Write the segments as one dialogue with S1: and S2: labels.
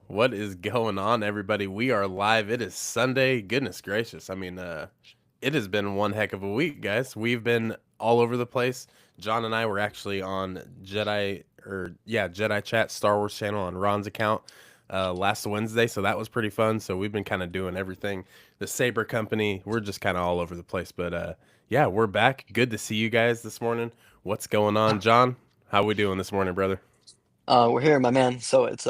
S1: What is going on, everybody? We are live. It is Sunday. Goodness gracious. It has been one heck of a week, guys. We've been all over the place. John and I were actually on Jedi Chat Star Wars channel on Ron's account last Wednesday, so that was pretty fun. So we've been kind of doing everything. The Saber Company, we're just kind of all over the place. But yeah, we're back. Good to see you guys this morning. What's going on, John? How we doing this morning, brother?
S2: We're here, my man. So it's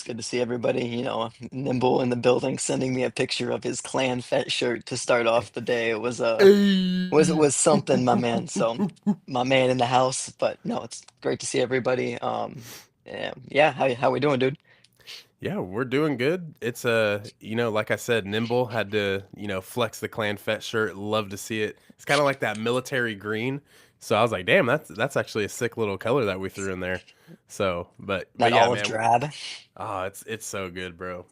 S2: good to see everybody. Nimble in the building, sending me a picture of his Clan Fett shirt to start off the day. It
S1: Hey.
S2: was something, my man. So my man in the house. But no, it's great to see everybody. Yeah, how we doing, dude?
S1: Yeah, we're doing good. Like I said, Nimble had to, flex the Clan Fett shirt. Love to see it. It's kind of like that military green. So I was like, damn, that's actually a sick little color that we threw in there. So, but
S2: That
S1: yeah,
S2: olive
S1: man.
S2: drab.
S1: It's so good, bro.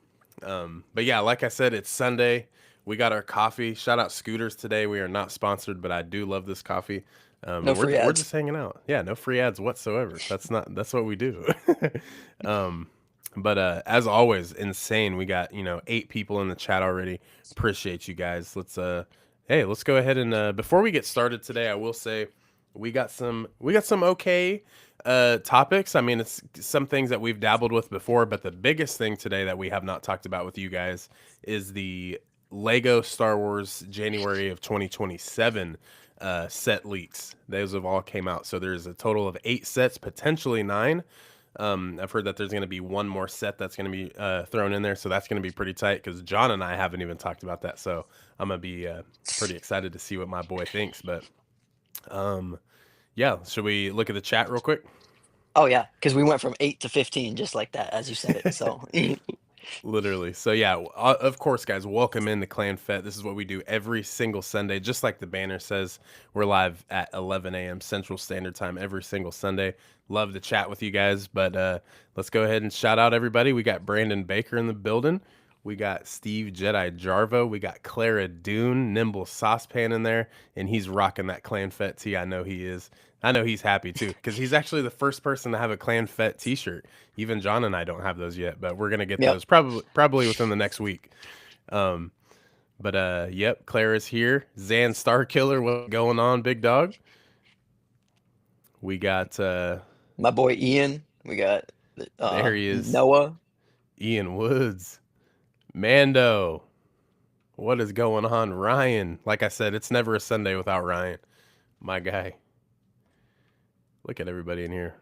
S1: But yeah, like I said, it's Sunday. We got our coffee. Shout out Scooters today. We are not sponsored, but I do love this coffee.
S2: No
S1: And
S2: free
S1: we're
S2: ads.
S1: just hanging out. Yeah, no free ads whatsoever. That's what we do. um, but as always, insane. We got 8 people in the chat already. Appreciate you guys. Let's go ahead and before we get started today, I will say we got some okay topics. I mean, it's some things that we've dabbled with before, but the biggest thing today that we have not talked about with you guys is the Lego Star Wars January of 2027 set leaks. Those have all came out. So there's a total of 8 sets, potentially 9. I've heard that there's going to be one more set that's going to be thrown in there, so that's going to be pretty tight because John and I haven't even talked about that. So I'm gonna be pretty excited to see what my boy thinks. But um, yeah, should we look at the chat real quick?
S2: Oh yeah, because we went from 8 to 15 just like that, as you said it. So
S1: Literally. So yeah, of course, guys, welcome into Clan Fett. This is what we do every single Sunday, just like the banner says. We're live at 11 a.m. Central Standard Time every single Sunday. Love to chat with you guys, but let's go ahead and shout out everybody. We got Brandon Baker in the building. We got Steve Jedi Jarvo. We got Clara Dune, Nimble Saucepan in there, and he's rocking that Clan Fett tee. I know he is. I know he's happy too because he's actually the first person to have a Clan Fett T-shirt. Even John and I don't have those yet, but we're gonna get
S2: yep.
S1: those probably within the next week. Um, but yep, Clara's here. Zan Star Killer, what's going on, big dog? We got
S2: My boy Ian. We got
S1: there he is,
S2: Noah.
S1: Ian Woods, Mando. What is going on, Ryan? Like I said, it's never a Sunday without Ryan, my guy. Look at everybody in here.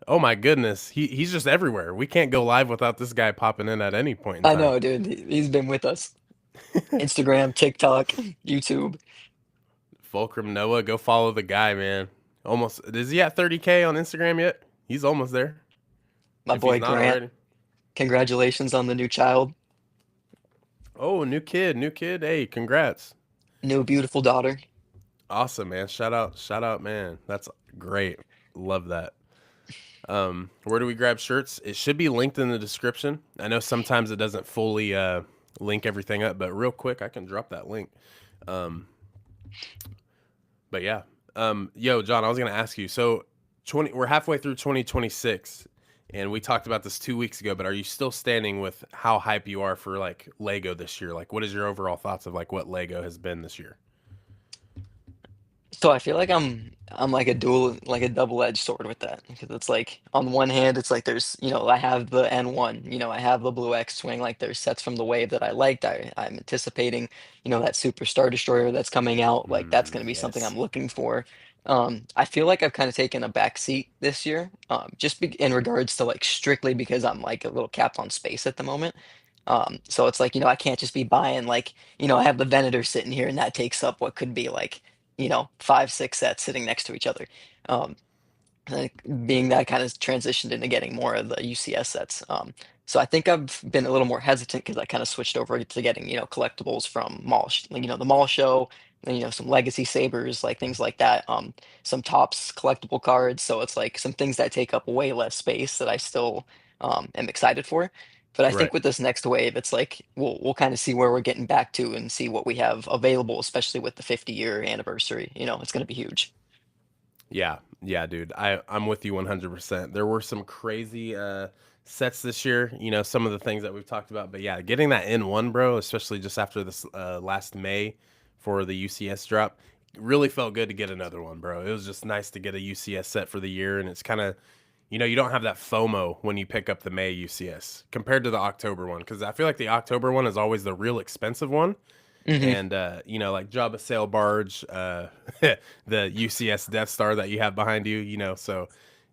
S1: Oh my goodness, he's just everywhere. We can't go live without this guy popping in at any point in
S2: I
S1: time.
S2: know, dude. He's been with us. Instagram, TikTok, YouTube.
S1: Fulcrum Noah, go follow the guy, man. Almost is he at 30K on Instagram yet? He's almost there.
S2: My
S1: If he's
S2: boy
S1: not
S2: Grant.
S1: already.
S2: Congratulations on the new child,
S1: Oh, new kid, new kid. Hey, congrats.
S2: new beautiful daughter.
S1: Awesome, man. Shout out, man. That's great. Love that. Where do we grab shirts? It should be linked in the description. I know sometimes it doesn't fully link everything up, but real quick, I can drop that link. Um, but yeah. Yo, John, I was gonna ask you. So, we're halfway through 2026, and we talked about this 2 weeks ago. But are you still standing with how hype you are for like Lego this year? Like, what is your overall thoughts of like what Lego has been this year?
S2: So I feel like I'm like a double-edged sword with that because it's like on one hand it's like there's I have the N1, I have the Blue X-Wing, like there's sets from the wave that I liked. I'm anticipating that Super Star Destroyer that's coming out, like that's going to be something
S1: Yes.
S2: I'm looking for. I feel like I've kind of taken a back seat this year, just in regards to like strictly because I'm like a little capped on space at the moment. So it's like I can't just be buying like I have the Venator sitting here and that takes up what could be like 5, 6 sets sitting next to each other. Um, like being that kind of transitioned into getting more of the UCS sets. So I think I've been a little more hesitant because I kind of switched over to getting, collectibles from Mall, like, the Mall show, and, some legacy sabers, like things like that. Some tops collectible cards. So it's like some things that take up way less space that I still am excited for. But I
S1: Right.
S2: think with this next wave, it's like we'll kind of see where we're getting back to and see what we have available, especially with the 50-year anniversary. It's going to be huge.
S1: Yeah, yeah, dude. I'm with you 100%. There were some crazy sets this year. You know, some of the things that we've talked about, but yeah, getting that N1, bro, especially just after this last May for the UCS drop, really felt good to get another one, bro. It was just nice to get a UCS set for the year, and it's kind of, you know, you don't have that FOMO when you pick up the May UCS compared to the October one, because I feel like the October one is always the real expensive one,
S2: Hmm.
S1: and you know, like Jabba sail barge, the UCS Death Star that you have behind you, you know, so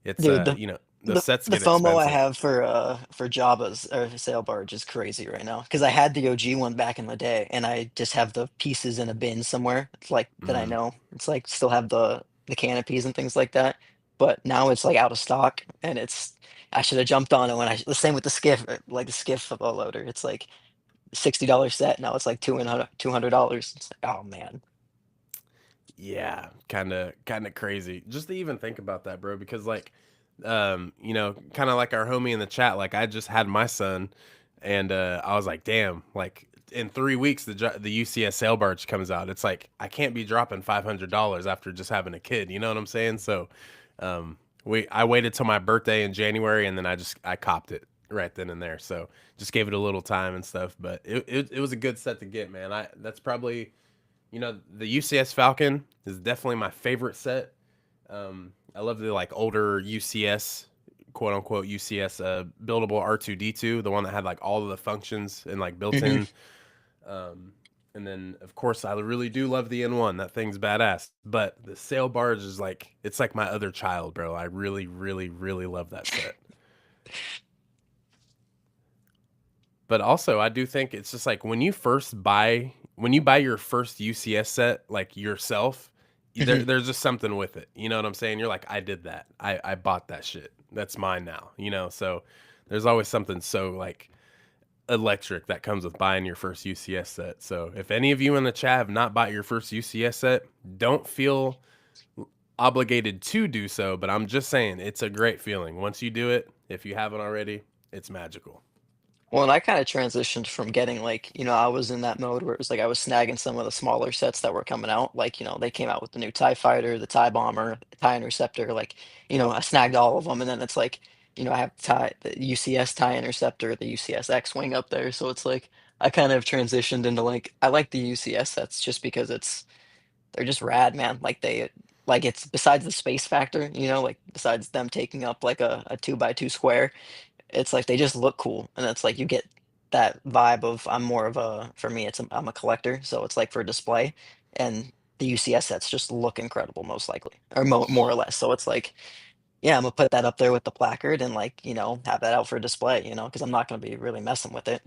S1: it's
S2: Dude,
S1: you know, the
S2: the
S1: sets
S2: the
S1: get
S2: FOMO I
S1: expensive.
S2: have for Jabba's or Sail Barge is crazy right now because I had the OG one back in the day, and I just have the pieces in a bin somewhere. It's like that I
S1: Mm.
S2: know. It's like still have the canopies and things like that, but now it's like out of stock, and it's I should have jumped on it when I the same with the skiff, like the skiff loader. It's like $60 set now. It's like $200. It's like, oh man.
S1: Yeah, kind of crazy just to even think about that, bro, because like you know, kind of like our homie in the chat, like I just had my son, and I was like, damn, like in 3 weeks the UCS sail barge comes out. It's like I can't be dropping $500 after just having a kid, you know what I'm saying? So um we I waited till my birthday in January, and then I copped it right then and there. So just gave it a little time and stuff, but it was a good set to get, man. I That's probably, you know, the UCS Falcon is definitely my favorite set. I love the like older UCS, quote unquote UCS, buildable R2D2, the one that had like all of the functions and like built
S2: Hmm.
S1: in. Um, and then of course I really do love the N1. That thing's badass. But the sail barge is like, it's like my other child, bro. I really, really, really love that set. But also, I do think it's just like when you buy your first UCS set like yourself,
S2: Hmm.
S1: there's just something with it. You know what I'm saying? You're like, I did that. I bought that shit. That's mine now. You know, so there's always something so like electric that comes with buying your first UCS set. So if any of you in the chat have not bought your first UCS set, don't feel obligated to do so, but I'm just saying it's a great feeling. Once you do it, if you haven't already, it's magical.
S2: Well, and I kind of transitioned from getting like, I was in that mode where it was like I was snagging some of the smaller sets that were coming out. Like, they came out with the new TIE Fighter, the TIE Bomber, the TIE Interceptor. Like, I snagged all of them. And then it's like, I have the UCS TIE Interceptor, the UCS X-Wing up there. So it's like I kind of transitioned into like, I like the UCS sets just because they're just rad, man. Like it's besides the space factor, like besides them taking up like a 2x2 square, it's like they just look cool, and it's like you get that vibe of I'm more of a for me, I'm a collector, so it's like for display, and the UCS sets just look incredible most likely, or more or less. So it's like, yeah, I'm gonna put that up there with the placard and like, have that out for display, because I'm not gonna be really messing with it.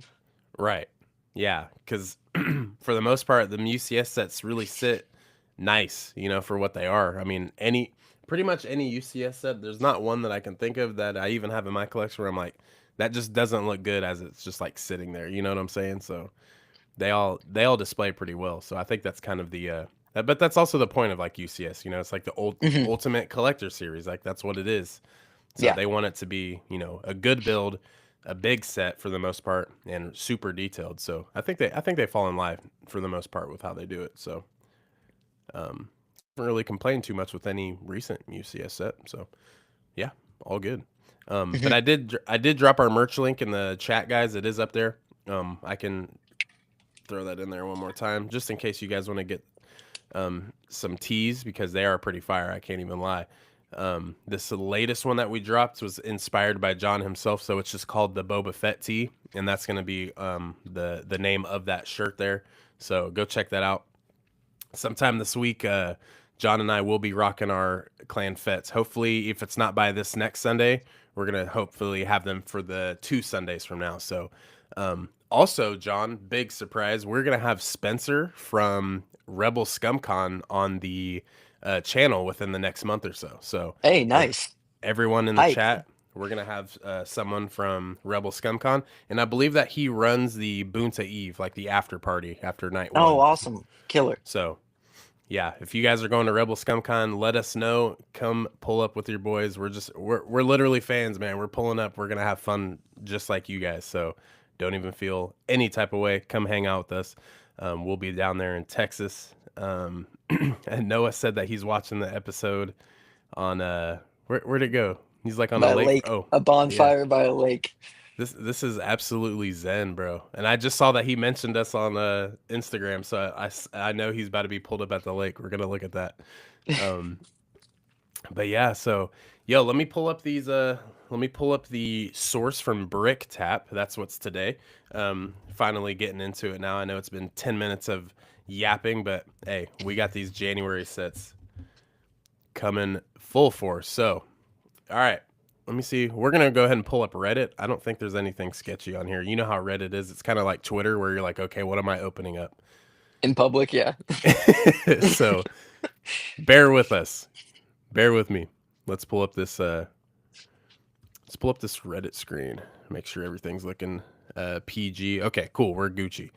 S1: Right. Yeah, because for the most part, the UCS sets really sit nice, you know, for what they are. I mean, pretty much any UCS set, there's not one that I can think of that I even have in my collection where I'm like, that just doesn't look good as it's just like sitting there. You know what I'm saying? So they all display pretty well. So I think that's kind of the but that's also the point of like UCS. You know, it's like the old
S2: Hmm.
S1: ultimate collector series. Like that's what it is. So
S2: Yeah.
S1: they want it to be, you know, a good build, a big set for the most part, and super detailed. So I think they fall in line for the most part with how they do it. So don't really complain too much with any recent UCS set. So yeah, all good. But
S2: Hmm.
S1: I did drop our merch link in the chat, guys. It is up there. I can throw that in there one more time, just in case you guys want to get some teas because they are pretty fire. I can't even lie. This latest one that we dropped was inspired by John himself, so it's just called the Boba Fett tee, and that's gonna be the name of that shirt there. So go check that out. Sometime this week, John and I will be rocking our clan Fets. Hopefully, if it's not by this next Sunday, we're gonna hopefully have them for the 2 Sundays from now. So, also, John, big surprise, we're gonna have Spencer from Rebel ScumCon on the channel within the next month or so. So,
S2: Hey,
S1: ev-
S2: nice.
S1: everyone in the
S2: Hype.
S1: chat, we're gonna have someone from Rebel ScumCon, and I believe that he runs the Boonta Eve, like the after party after night
S2: Oh,
S1: one.
S2: awesome. Killer.
S1: So yeah, if you guys are going to Rebel ScumCon, let us know. Come pull up with your boys. We're literally fans, man. We're pulling up. We're gonna have fun just like you guys. So don't even feel any type of way. Come hang out with us. We'll be down there in Texas. And Noah said that he's watching the episode. on where'd it go? He's like on a
S2: By a
S1: lake.
S2: lake,
S1: Oh,
S2: a
S1: yeah.
S2: bonfire by a lake.
S1: This is absolutely zen, bro. And I just saw that he mentioned us on Instagram, so I know he's about to be pulled up at the lake. We're gonna look at that. Um, but yeah, so yo, let me pull up the source from Brick Tap. That's what's today. Finally getting into it now. I know it's been 10 minutes of yapping, but hey, we got these January sets coming full force. So, all right. Let me see. We're gonna go ahead and pull up Reddit. I don't think there's anything sketchy on here. You know how Reddit is. It's kind of like Twitter where you're like, okay, what am I opening up?
S2: In public, yeah.
S1: So bear with us. Bear with me. Let's pull up this let's pull up this Reddit screen. Make sure everything's looking PG. Okay, cool. We're Gucci.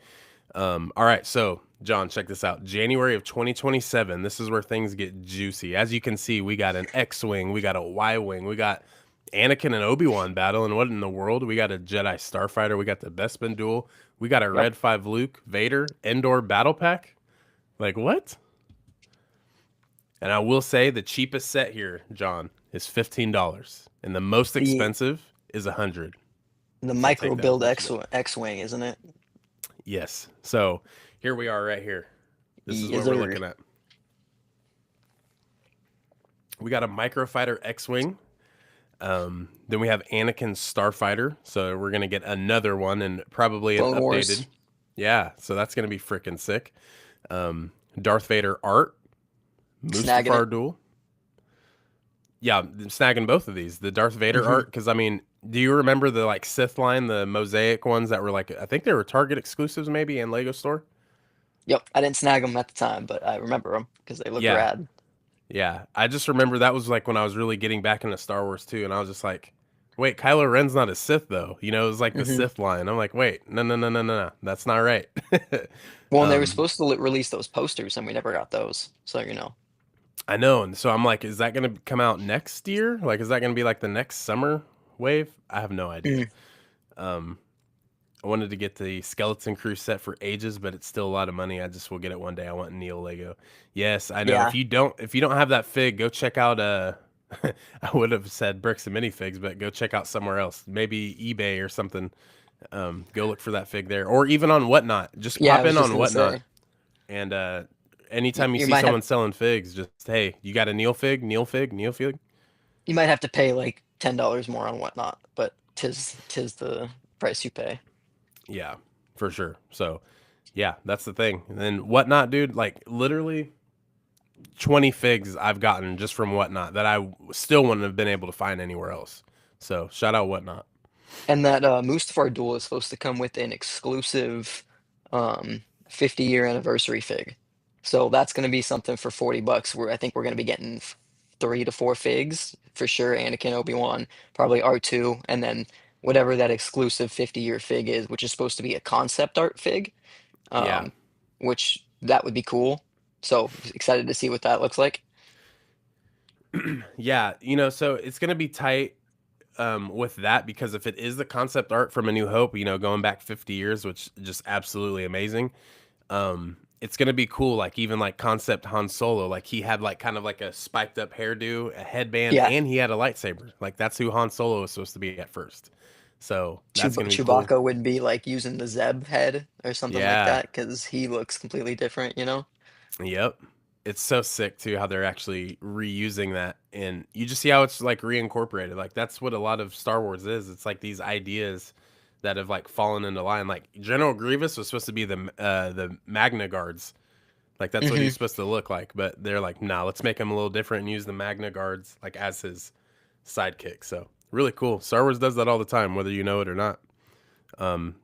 S1: All right, so John, check this out. January of 2027. This is where things get juicy. As you can see, we got an X-wing, we got a Y-wing, we got Anakin and Obi-Wan battle, and what in the world? We got a Jedi Starfighter, we got the Bespin duel, we got a
S2: Yep.
S1: Red 5 Luke Vader Endor battle pack. Like what? And I will say the cheapest set here, John, is $15, and the most
S2: The
S1: expensive is 100.
S2: the
S1: So
S2: micro
S1: take that
S2: build
S1: for what you will.
S2: X-wing, isn't it?
S1: Yes. So here we are right here. This is
S2: Yes,
S1: what we're
S2: sir.
S1: looking at. We got a Microfighter X-wing. Then we have Anakin Starfighter. So we're gonna get another one and probably an
S2: Clone
S1: updated.
S2: Wars.
S1: Yeah. So that's gonna be freaking sick. Darth Vader art,
S2: Snagging it.
S1: Mustafar duel. Yeah, I'm snagging both of these. The Darth Vader
S2: Hmm.
S1: art, because I mean, do you remember the like Sith line, the mosaic ones that were like I think they were Target exclusives maybe and Lego Store.
S2: Yep. I didn't snag them at the time, but I remember them because they look
S1: Yeah,
S2: rad.
S1: yeah. I just remember that was like when I was really getting back into Star Wars too, and I was just like, wait, Kylo Ren's not a Sith though. You know, it was like the
S2: Hmm.
S1: Sith line. I'm like, wait, no, no, no, no, no, no. That's not right.
S2: Well, and they were
S1: um,
S2: supposed to release those posters, and we never got those. So you know.
S1: I know, and so I'm like, is that gonna come out next year? Like, is that gonna be like the next summer wave? I have no idea.
S2: Mm.
S1: Um, I wanted to get the Skeleton Crew set for ages, but it's still a lot of money. I just will get it one day. I want Neo Lego. Yes, I know.
S2: Yeah.
S1: If you don't have that fig, go check out I would have said bricks and minifigs, but go check out somewhere else. Maybe eBay or something. Go look for that fig there. Or even on Whatnot. Just
S2: Yeah. I
S1: pop
S2: was
S1: in
S2: just
S1: on
S2: gonna
S1: Whatnot
S2: say
S1: and anytime you
S2: you
S1: see
S2: might have
S1: someone selling figs, just hey, you got a Neil fig, Neil fig, Neil fig?
S2: you might have to pay like $10 more on whatnot, but tis the price you pay.
S1: Yeah, for sure. So yeah, that's the thing. And then Whatnot, dude, like literally 20 figs I've gotten just from Whatnot that I still wouldn't have been able to find anywhere else. So shout out Whatnot.
S2: And that Mustafar duel is supposed to come with an exclusive 50-year anniversary fig. So that's going to be something for $40 where I think we're going to be getting 3 to 4 figs for sure. Anakin, Obi-Wan, probably R2, and then whatever that exclusive 50-year fig is, which is supposed to be a concept art fig,
S1: Yeah.
S2: um, which that would be cool. So excited to see what that looks like.
S1: Yeah, so it's gonna be tight with that because if it is the concept art from A New Hope, going back 50 years, which just absolutely amazing. It's gonna be cool, like even like concept Han Solo, like he had like kind of like a spiked up hairdo, a headband,
S2: Yeah,
S1: and he had a lightsaber. Like that's who Han Solo was supposed to be at first. So that's gonna be cool.
S2: Chewbacca would be like using the Zeb head or something like
S1: Yeah.
S2: that because he looks completely different, you know?
S1: Yep. It's so sick too how they're actually reusing that and you just see how it's like reincorporated. Like that's what a lot of Star Wars is. It's like these ideas that have like fallen into line. Like General Grievous was supposed to be the Magna Guards. Like that's what he's
S2: Hmm.
S1: supposed to look like, but they're like, nah, let's make him a little different and use the Magna Guards like as his sidekick. So really cool. Star Wars does that all the time, whether you know it or not.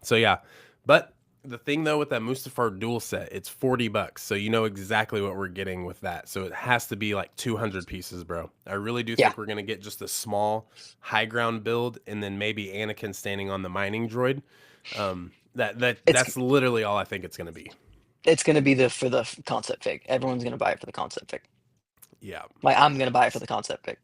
S1: So yeah, but the thing though with that Mustafar dual set, it's $40, so you know exactly what we're getting with that. So it has to be like 200 pieces, bro. I really do
S2: Yeah,
S1: think we're gonna get just a small high ground build, and then maybe Anakin standing on the mining droid.
S2: it's
S1: That's literally all I think it's gonna be.
S2: it's gonna be for the concept fig. Everyone's gonna buy it for the concept fig.
S1: Yeah.
S2: Like I'm gonna buy it for the concept fig.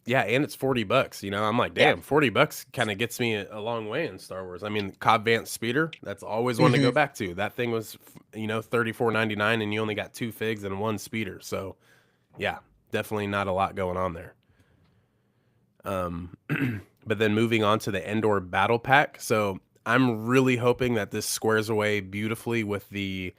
S1: Yeah, and it's $40. I'm like,
S2: Yeah.
S1: damn, $40 kind of gets me a long way in Star Wars. I mean, Cobb Vanth Speeder, that's always one to go
S2: Hmm.
S1: back to. That thing was, 34.99, and you only got two figs and one speeder. So, yeah, definitely not a lot going on there. Um, but then moving on to the Endor Battle Pack. So I'm really hoping that this squares away beautifully with the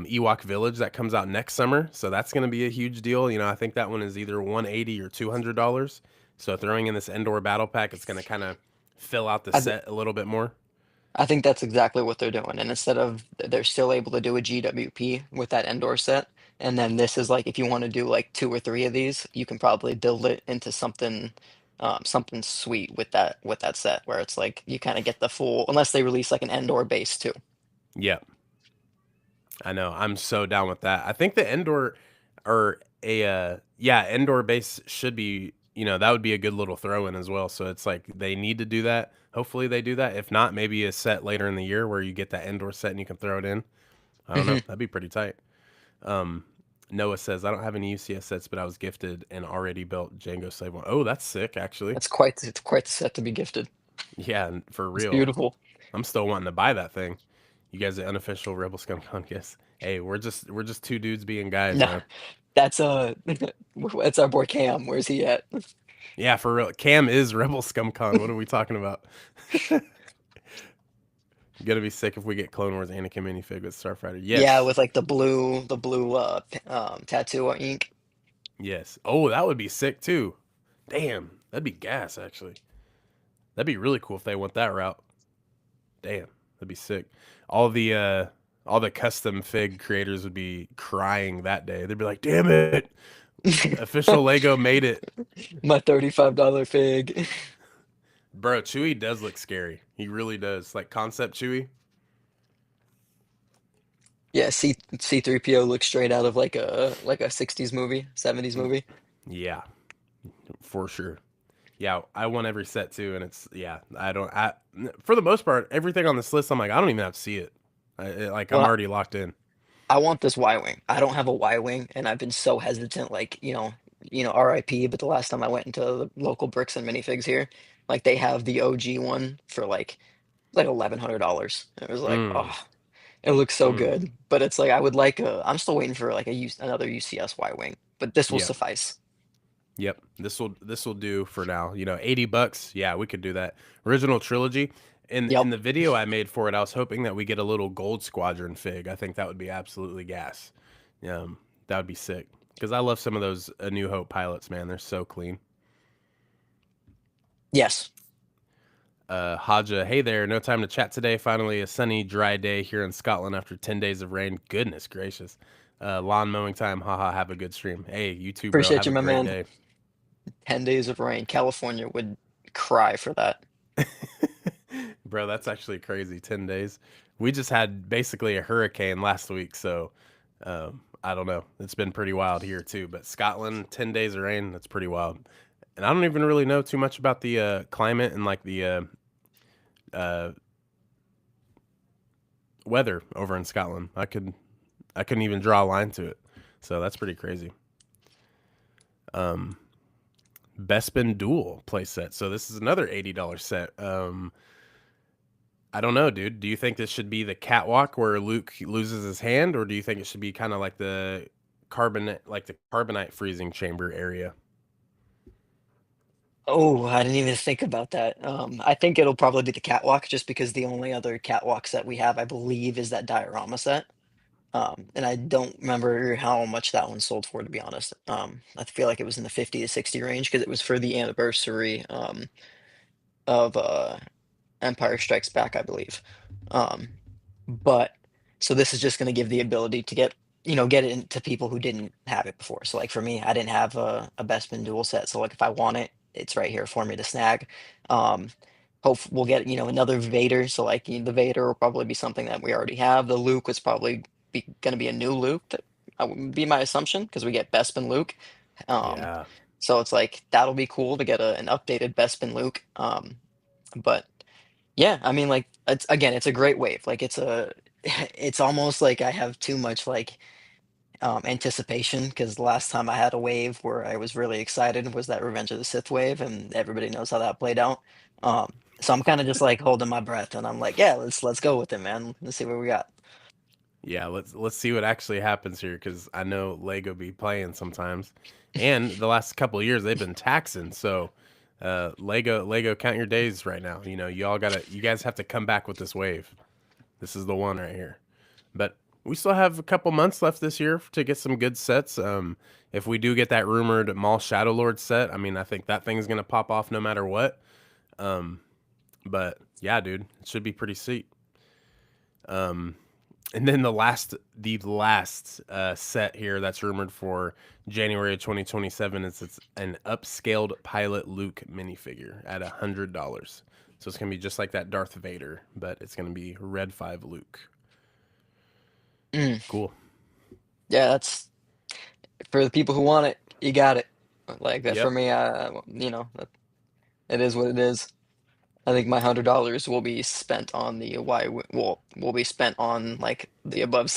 S1: Ewok Village that comes out next summer. So that's going to be a huge deal. You know, I think that one is either 180 or $200. So throwing in this Endor Battle Pack, it's going to kind of fill out the
S2: I th
S1: set a little bit more.
S2: I think that's exactly what they're doing, and instead of they're still able to do a GWP with that Endor set, and then this is like if you wanna do, like, 2 or 3 of these, you can probably build it into something, something sweet with that set where it's like you kinda get the full unless they release, like, an Endor base too.
S1: Yeah, I know. I'm so down with that. I think the Endor or a yeah, Endor base should be, you know, that would be a good little throw in as well. So it's like they need to do that. Hopefully they do that. If not, maybe a set later in the year where you get that Endor set and you can throw it in. I don't know.
S2: Mhm.
S1: That'd be pretty tight. Um, Noah says, I don't have any UCS sets, but I was gifted an already built Django Slave one. Oh, that's sick, actually.
S2: It's quite the set to be gifted.
S1: Yeah, for
S2: It's
S1: real.
S2: beautiful.
S1: I'm still wanting to buy that thing. You guys are unofficial Rebel Scum Conquest. Hey, we're just two dudes being guys,
S2: No,
S1: man.
S2: that's, that's our boy Cam, where's he at?
S1: Yeah, for real. Cam is Rebel Scum Con. What are we talking about? Gonna be sick if we get Clone Wars Anakin minifig with Starfighter.
S2: Yeah,
S1: Yes.
S2: with, like, the blue, tattoo ink.
S1: Yes. Oh, that would be sick too. Damn. That'd be gas, actually. That'd be really cool if they went that route. Damn. That'd be sick. All the uh all the custom fig creators would be crying that day. They'd be like, damn it. Official Lego made it.
S2: My $35 fig.
S1: Bro, Chewie does look scary. He really does. Like concept Chewie.
S2: Yeah, C3PO looks straight out of like a 60s movie, 70s movie.
S1: Yeah, for sure. Yeah, I want every set too, and it's yeah. I don't. I for the most part, everything on this list, I'm like, I don't even have to see it. Like I'm
S2: Well,
S1: already locked in.
S2: I want this Y-wing. I don't have a Y-wing, and I've been so hesitant. Like RIP. But the last time I went into the local bricks and minifigs here, like they have the OG one for like $1,100. It was like,
S1: Mm,
S2: oh, it looks so
S1: mm.
S2: good. But it's like I would like a. I'm still waiting for like another UCS Y-wing, but this will
S1: Yeah.
S2: suffice.
S1: Yep. This will do for now. You know, $80. Yeah, we could do that. Original trilogy. In
S2: Yep.
S1: the video I made for it, I was hoping that we get a little Gold Squadron fig. I think that would be absolutely gas. That would be sick. Because I love some of those A New Hope pilots, man. They're so clean.
S2: Yes.
S1: Haja, hey there. No time to chat today. Finally, a sunny, dry day here in Scotland after 10 days of rain. Goodness gracious. Lawn mowing time. Haha. Have a good stream. Hey, you too, bro.
S2: Appreciate
S1: Have
S2: you,
S1: a
S2: my
S1: great
S2: man.
S1: day.
S2: 10 days of rain. California would cry for that.
S1: Bro, that's actually crazy. 10 days. We just had basically a hurricane last week. So I don't know. It's been pretty wild here, too. But Scotland, 10 days of rain. That's pretty wild. And I don't even really know too much about the climate and like the uh, weather over in Scotland. I couldn't even draw a line to it. So that's pretty crazy. Um, Bespin Duel playset. So this is another $80 set. I don't know, dude. Do you think this should be the catwalk where Luke loses his hand, or do you think it should be kind of like the carbonite freezing chamber area?
S2: Oh, I didn't even think about that. I think it'll probably be the catwalk just because the only other catwalk set we have, I believe, is that diorama set. And I don't remember how much that one sold for, to be honest. I feel like it was in the 50 to 60 range because it was for the anniversary of Empire Strikes Back, I believe. Um, but so this is just going to give the ability to get it into people who didn't have it before. So like for me, I didn't have a Bespin dual set. So like if I want it, it's right here for me to snag. Um, Hope we'll get another Vader. So like the Vader will probably be something that we already have. The Luke was probably going to be a new Luke. That would be my assumption because we get Bespin Luke. Um,
S1: Yeah,
S2: so it's like that'll be cool to get an updated Bespin Luke. But yeah, I mean, like, it's a great wave. Like, it's almost like I have too much like anticipation because the last time I had a wave where I was really excited was that Revenge of the Sith wave, and everybody knows how that played out. So I'm kind of just like holding my breath, and I'm like, yeah, let's go with it, man. Let's see what we got.
S1: yeah. Let's see what actually happens here because I know Lego be playing sometimes. And the last couple of years they've been taxing. So Lego, count your days right now. You guys have to come back with this wave. This is the one right here. But we still have a couple months left this year to get some good sets. If we do get that rumored Maul Shadow Lord set, I mean, I think that thing's gonna pop off no matter what. Um, but yeah, dude, it should be pretty sweet. Um, and then the last set here that's rumored for January of 2027 is it's an upscaled Pilot Luke minifigure at $100. So it's gonna be just like that Darth Vader, but it's gonna be Red 5 Luke.
S2: Mm,
S1: Cool.
S2: yeah, that's for the people who want it. You got it. Like that for
S1: Yep.
S2: me. It is what it is. I think my $100 will be spent on the will be spent on like the above.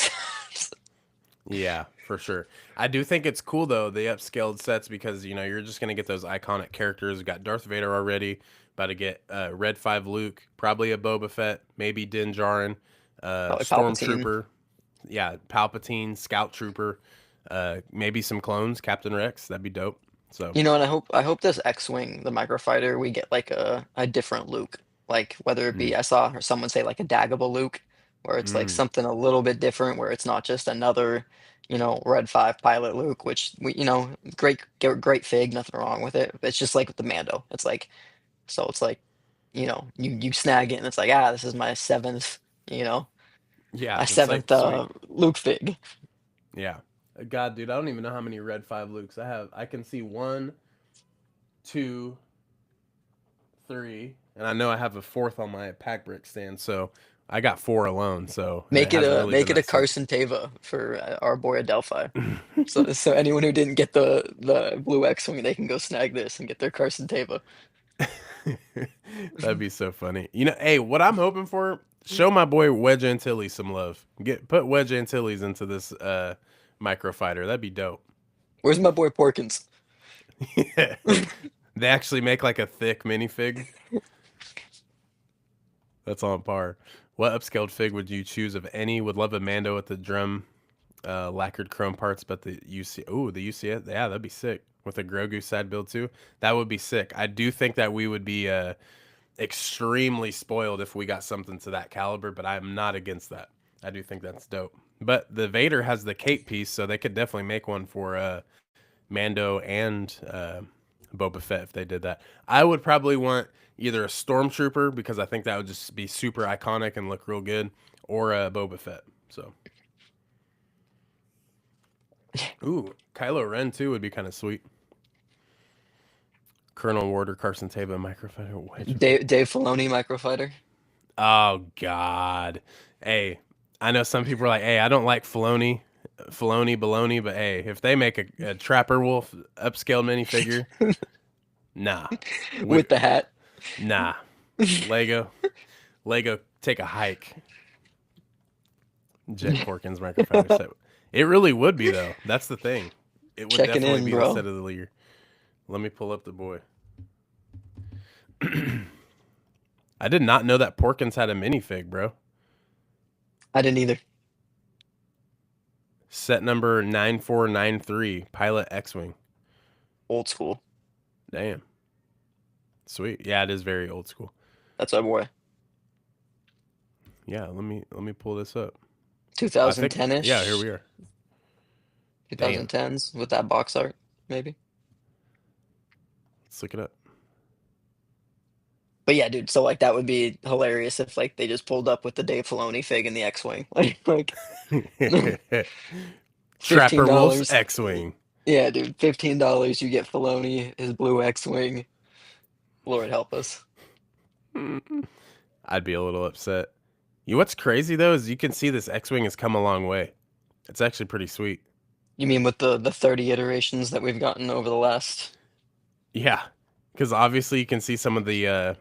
S1: Yeah, for sure. I do think it's cool though, the upscaled sets because you're just gonna get those iconic characters. We got Darth Vader already, about to get Red 5 Luke, probably a Boba Fett, maybe Din Djarin,
S2: Probably Palpatine.
S1: Stormtrooper, yeah, Palpatine, Scout Trooper, maybe some clones, Captain Rex, that'd be dope. So
S2: And I hope this X-Wing, the microfighter, we get like a different Luke. Like whether it
S1: mm,
S2: be I saw or someone say like a Dagobah Luke, where it's like
S1: mm,
S2: something a little bit different, where it's not just another, Red 5 pilot Luke, which great fig, nothing wrong with it. It's just like with the Mando. It's like, you snag it and it's like, this is my seventh, you know,
S1: yeah,
S2: my
S1: it's like
S2: seventh
S1: sweet.
S2: Luke fig.
S1: Yeah. God, dude, I don't even know how many Red 5 Lukes I have. I can see one, two, three, and I know I have a fourth on my pack brick stand, so I got four alone. So it
S2: Make it
S1: hasn't
S2: a
S1: really
S2: make
S1: been
S2: it a
S1: that sick.
S2: Carson Teva for our boy Adelphi. So anyone who didn't get the blue X-wing, they can go snag this and get their Carson Teva.
S1: That'd be so funny. Hey, what I'm hoping for, show my boy Wedge Antilles some love. Put Wedge Antilles into this microfighter. That'd be dope.
S2: Where's my boy Porkins?
S1: Yeah. They actually make like a thick minifig. That's on par. What upscaled fig would you choose of any? Would love a Mando with the drum lacquered chrome parts, but the UC, oh, the UCS, yeah, that'd be sick. With a Grogu side build too, that would be sick. I do think that we would be extremely spoiled if we got something to that caliber, but I'm not against that. I do think that's dope. But the Vader has the cape piece, so they could definitely make one for Mando and Boba Fett if they did that. I would probably want either a Stormtrooper because I think that would just be super iconic and look real good, or a Boba Fett. So, ooh, Kylo Ren too would be kind of sweet. Colonel Ward or Carson Teva microphone.
S2: Dave Filoni microfighter.
S1: Oh God. Hey, I know some people are like, hey, I don't like Filoni, baloney, but hey, if they make a Trapper Wolf upscaled minifigure, nah, we,
S2: With the hat.
S1: nah, Lego, Lego, take a hike. Jet Porkins microfighter set. It really would be though. That's the thing. It would
S2: Checking
S1: definitely
S2: in,
S1: be the
S2: bro.
S1: set of the year. Let me pull up the boy. I did not know that Porkins had a minifig, bro.
S2: I didn't either.
S1: Set number 9493, Pilot X-Wing.
S2: Old school.
S1: Damn. Sweet. Yeah, it is very old school.
S2: That's our boy.
S1: Yeah, let me pull this up. I think yeah, here
S2: 2010-ish.
S1: we are. Damn.
S2: 2010s with that box art, maybe.
S1: Let's look it up.
S2: But yeah, dude, so like that would be hilarious if like they just pulled up with the Dave Filoni fig in the X-Wing. Like
S1: Trapper Wolf's
S2: $15.
S1: X-Wing.
S2: Yeah, dude, $15 you get Filoni, his blue X-Wing. Lord help us.
S1: I'd be a little upset. What's crazy though is you can see this X-Wing has come a long way. It's actually pretty sweet.
S2: You mean with the 30 iterations that we've gotten over the last.
S1: Yeah. Cuz obviously you can see some of the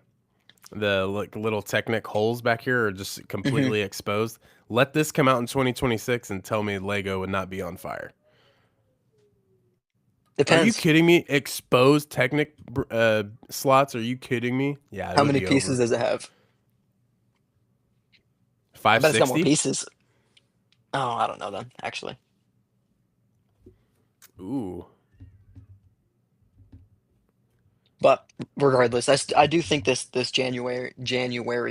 S1: like little Technic holes back here are just
S2: Mhm.
S1: completely exposed. Let this come out in 2026 and tell me Lego would not be on fire. Are you
S2: Depends.
S1: kidding me? Exposed Technic slots? Are you kidding me? Yeah, it
S2: How
S1: would
S2: many
S1: be
S2: pieces
S1: over.
S2: does it have? I bet it's got more
S1: 560?
S2: pieces. Oh, I don't know then, actually.
S1: Ooh.
S2: But regardless, I do think this January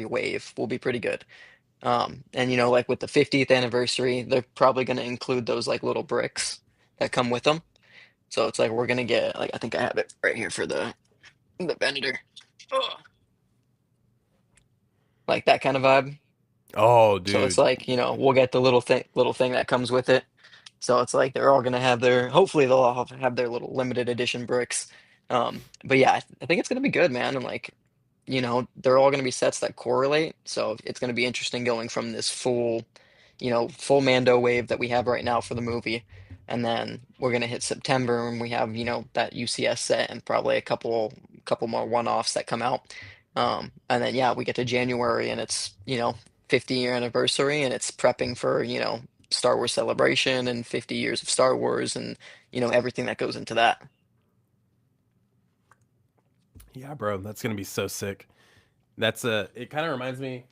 S2: wave will be pretty good. And you know, like with the 50th anniversary, they're probably going to include those like little bricks that come with them. So it's like we're gonna get like I think I have it right here for the vendor. Ugh. Like that kind of vibe.
S1: Oh,
S2: So it's
S1: dude.
S2: like, you know, we'll get the little thing that comes with it. So it's like they're all gonna have their hopefully they'll all have their little limited edition bricks. But yeah, I think it's gonna be good, man. And like, you know, they're all gonna be sets that correlate. So it's gonna be interesting going from this full, you know, full Mando wave that we have right now for the movie. And then we're gonna hit September and we have, you know, that UCS set and probably a couple more one-offs that come out. And then yeah, we get to January and it's, you know, 50-year anniversary and it's prepping for, you know, Star Wars Celebration and 50 years of Star Wars and, you know, everything that goes into that.
S1: Yeah, bro, that's gonna be so sick. It kind of reminds me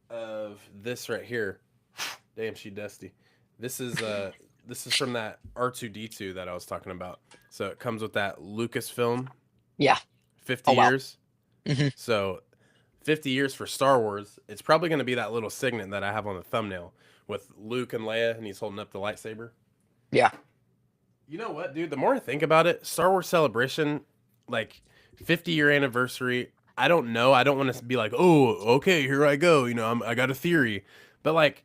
S1: of this right here. Damn, she dusty. This is uh this is from that R2D2 that I was talking about. So it comes with that Lucasfilm
S2: Yeah.
S1: 50
S2: Oh wow.
S1: years.
S2: Hmm.
S1: So 50 years for Star Wars. It's probably going to be that little signet that I have on the thumbnail with Luke and Leia and he's holding up the lightsaber.
S2: Yeah.
S1: You know what, dude? The more I think about it, Star Wars Celebration, like 50-year anniversary. I don't know. I don't want to be like, oh, okay, here I go. I got a theory, but like,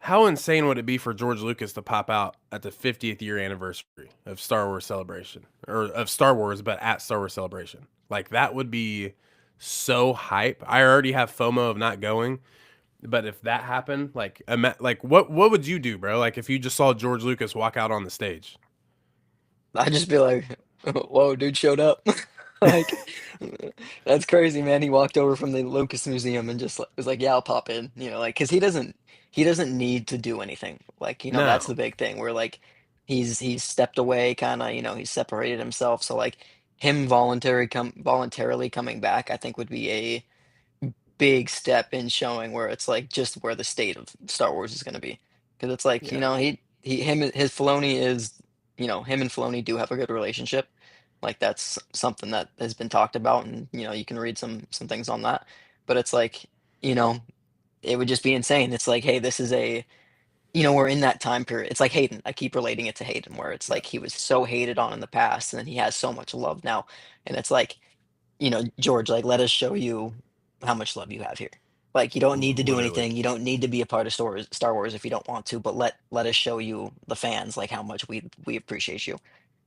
S1: how insane would it be for George Lucas to pop out at the 50th year anniversary of Star Wars Celebration or of Star Wars, but at Star Wars Celebration? Like that would be so hype. I already have FOMO of not going, but if that happened, like what would you do, bro? Like if you just saw George Lucas walk out on the stage.
S2: I'd just be like, whoa, dude showed up. Like, that's crazy, man. He walked over from the Lucas Museum and just was like, yeah, I'll pop in, you know, like, because he doesn't need to do anything. Like, you know, that's
S1: No.
S2: the big thing where like he's stepped away, kind of, you know, he's separated himself. So like him voluntarily coming back, I think would be a big step in showing where it's like just where the state of Star Wars is going to be. Because it's like, you
S1: Yeah.
S2: know, his Filoni is, you know, him and Filoni do have a good relationship. Like that's something that has been talked about, and you know, you can read some things on that. But it's like, you know, it would just be insane. It's like, hey, this is a, you know, we're in that time period. It's like Hayden. I keep relating it to Hayden, where it's
S1: Yeah.
S2: like he was so hated on in the past, and then he has so much love now. And it's like, you know, George, like, let us show you how much love you have here. Like, you don't need to do
S1: Literally.
S2: anything. You don't need to be a part of Star Wars if you don't want to, but let us show you the fans like how much we appreciate you.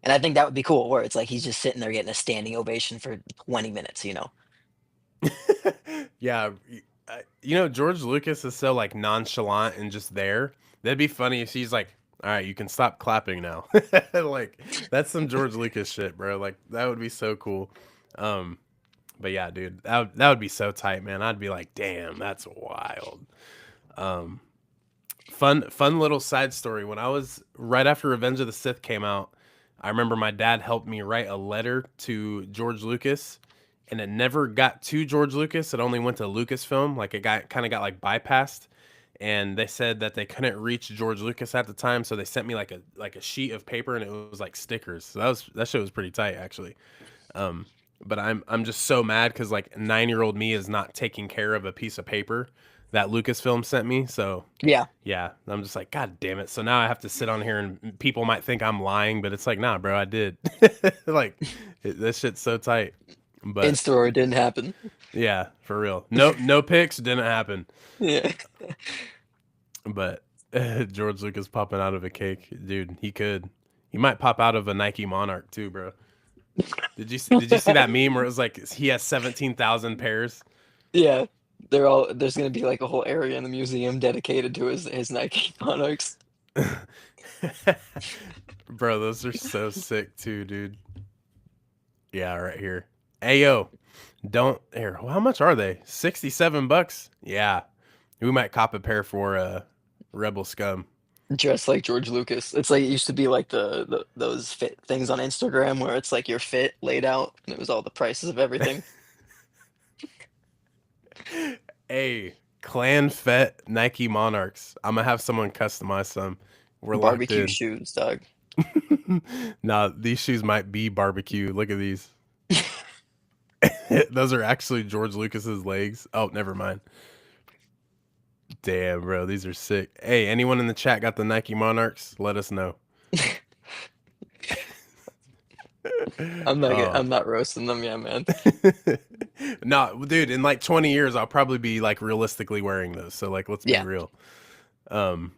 S2: And I think that would be cool, where it's like he's just sitting there getting a standing ovation for 20 minutes, you know.
S1: Yeah, George Lucas is so like nonchalant and just there. That'd be funny if she's like, "All right, you can stop clapping now." Like that's some George Lucas shit, bro. Like that would be so cool. Um, but yeah, dude, that would be so tight, man. I'd be like, "Damn, that's wild." Um, fun little side story. When I was right after Revenge of the Sith came out, I remember my dad helped me write a letter to George Lucas, and it never got to George Lucas. It only went to Lucasfilm. Like it got like bypassed, and they said that they couldn't reach George Lucas at the time, so they sent me like a sheet of paper, and it was like stickers. So that shit was pretty tight actually. Um, but I'm just so mad because like 9-year-old me is not taking care of a piece of paper that Lucasfilm sent me. So
S2: Yeah.
S1: yeah, I'm just like, God damn it. So now I have to sit on here and people might think I'm lying, but it's like, nah, bro, I did. Like, this shit's so tight. But
S2: Insta or it didn't happen.
S1: yeah, for real. No pics didn't happen.
S2: Yeah.
S1: But George Lucas popping out of a cake, dude, he could. He might pop out of a Nike Monarch too, bro. Did you see that meme where it was like he has 17,000 pairs?
S2: Yeah. There's gonna be like a whole area in the museum dedicated to his Nike Monarchs.
S1: Bro, those are so sick too, dude. Yeah, right here. Ayo, don't here. Well, how much are they? $67. Yeah, we might cop a pair for Rebel Scum.
S2: Dressed like George Lucas. It's like it used to be like those fit things on Instagram where it's like your fit laid out and it was all the prices of everything.
S1: Hey, Clan Fet Nike Monarchs. I'm gonna have someone customize some. We're locked
S2: Barbecue
S1: in.
S2: shoes, dog.
S1: Nah, these shoes might be barbecue. Look at these. Those are actually George Lucas's legs. Oh, never mind. Damn, bro, these are sick. Hey, anyone in the chat got the Nike Monarchs? Let us know. Oh.
S2: I'm not roasting them, yeah, man.
S1: No, dude, in like 20 years, I'll probably be like realistically wearing those. So, like, let's be
S2: Yeah.
S1: real. Um,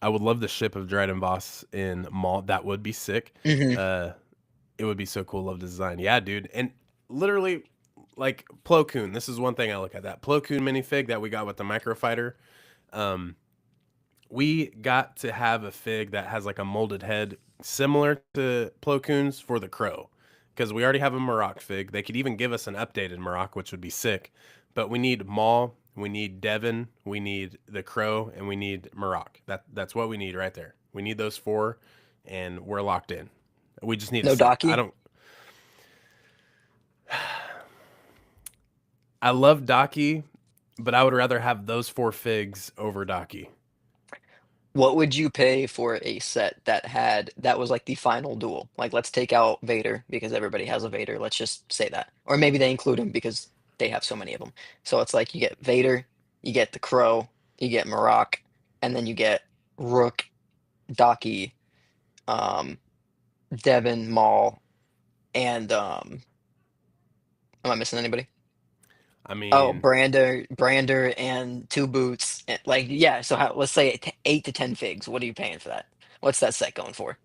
S1: I would love the ship of Dryden Voss in Maul. That would be sick.
S2: Hmm.
S1: Uh, it would be so cool. Love the design. Yeah, dude. And literally, like Plo Koon. This is one thing I look at. That Plo Koon minifig that we got with the microfighter. Um, we got to have a fig that has like a molded head similar to Plo Koon's for the crow. Because we already have a Marok fig. They could even give us an updated Marok, which would be sick. But we need Maul, we need Devon, we need the Crow, and we need Marok. That's what we need right there. We need those four, and we're locked in. We just need a
S2: No
S1: set. I
S2: Docky.
S1: don't. I love Daki, but I would rather have those four figs over Daki.
S2: What would you pay for a set that was like the final duel? Like, let's take out Vader because everybody has a Vader. Let's just say that. Or maybe they include him because they have so many of them. So it's like you get Vader, you get the Crow, you get Marok, and then you get Rook, Docky, um, Devin, Maul, and am I missing anybody?
S1: I
S2: Oh,
S1: mean,
S2: Brander, and two boots. Like, yeah. So let's say 8 to 10 figs. What are you paying for that? What's that set going for?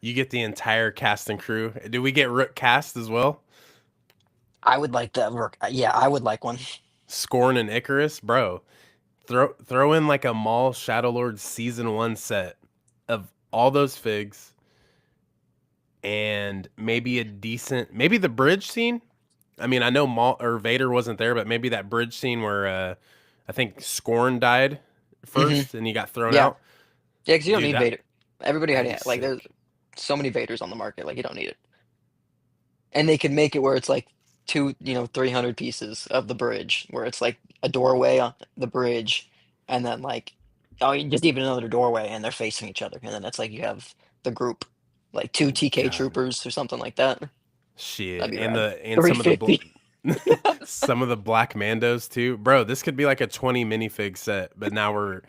S1: you get the entire cast and crew. Do we get Rook cast as well?
S2: I would like that work. Yeah, I would like one.
S1: Scorn and Icarus, bro. Throw in like a Maul Shadow Lord season one set of all those figs and maybe a decent maybe the bridge scene. I mean, I know Maul or Vader wasn't there, but maybe that bridge scene where I think Scorn died
S2: Hmm.
S1: first and he got thrown
S2: Yeah,
S1: out.
S2: yeah, because you don't
S1: Dude,
S2: need Vader. Everybody
S1: that'd
S2: already
S1: be
S2: like there's
S1: sick.
S2: so many Vaders on the market. Like you don't need it. And they could make it where it's like 300 pieces of the bridge, where it's like a doorway on the bridge, and then like just even another doorway, and they're facing each other, and then it's like you have the group, like two TK
S1: God.
S2: troopers or something like that. That'd
S1: Shit.
S2: be
S1: And
S2: rad.
S1: the and some of the
S2: 350.
S1: some of the black Mandos too. Bro, this could be like a 20 minifig set, but now we're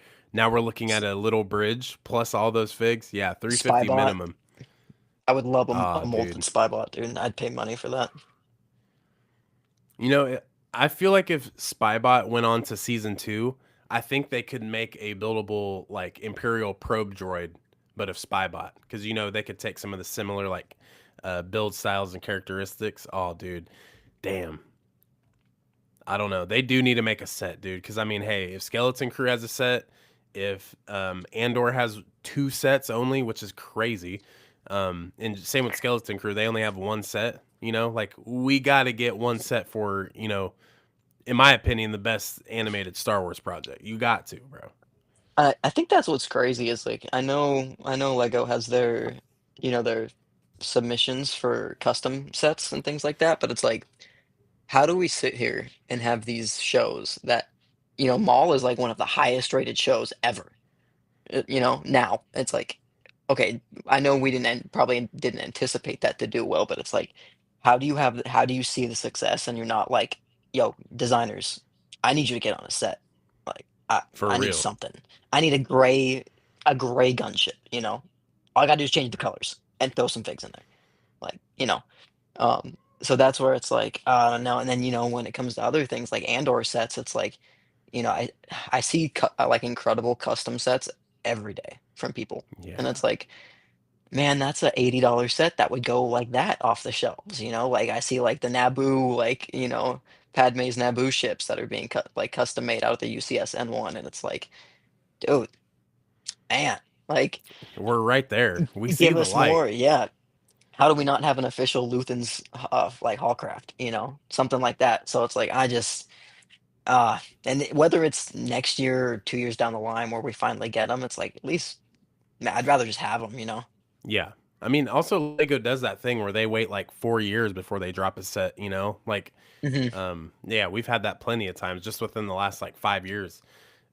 S1: looking at a little bridge plus all those figs. Yeah, 350
S2: Spybot.
S1: minimum.
S2: I would love a
S1: Ah,
S2: molded
S1: dude.
S2: Spybot, dude. I'd pay money for that.
S1: You know, I feel like if Spybot went on to season 2, I think they could make a buildable like Imperial probe droid but of Spybot cuz they could take some of the similar like build styles and characteristics. Oh, dude. Damn. I don't know. They do need to make a set, dude. Because I mean, hey, if Skeleton Crew has a set, if Andor has two sets only, which is crazy, and same with Skeleton Crew, they only have one set. Like we got to get one set for in my opinion, the best animated Star Wars project. You got to, bro.
S2: I think that's what's crazy is like I know Lego has their submissions for custom sets and things like that, but it's like how do we sit here and have these shows that Maul is like one of the highest rated shows ever. Now it's like, okay, I know we probably didn't anticipate that to do well, but it's like, how do you see the success and you're not like, yo, designers, I need you to get on a set. Like,
S1: For
S2: I need
S1: real.
S2: something. I need a gray gunship, All I gotta do is change the colors and throw some figs in there. Like, so that's where it's like, no, and then when it comes to other things like Andor sets, it's like, I see like incredible custom sets every day from people, and
S1: Yeah.
S2: it's like, man, that's a $80 set that would go like that off the shelves. Like I see like the Naboo, like Padme's Naboo ships that are being cut like custom made out of the UCS N1, and it's like, dude, man, like
S1: We're right there. We see
S2: give
S1: the
S2: us
S1: light.
S2: more, yeah. How do we not have an official Luthen's like Hallcraft, something like that? So it's like and whether it's next year or 2 years down the line where we finally get them, it's like at least man, I'd rather just have them.
S1: Yeah. I mean, also Lego does that thing where they wait like 4 years before they drop a set. Like
S2: Hmm.
S1: yeah, we've had that plenty of times just within the last like 5 years.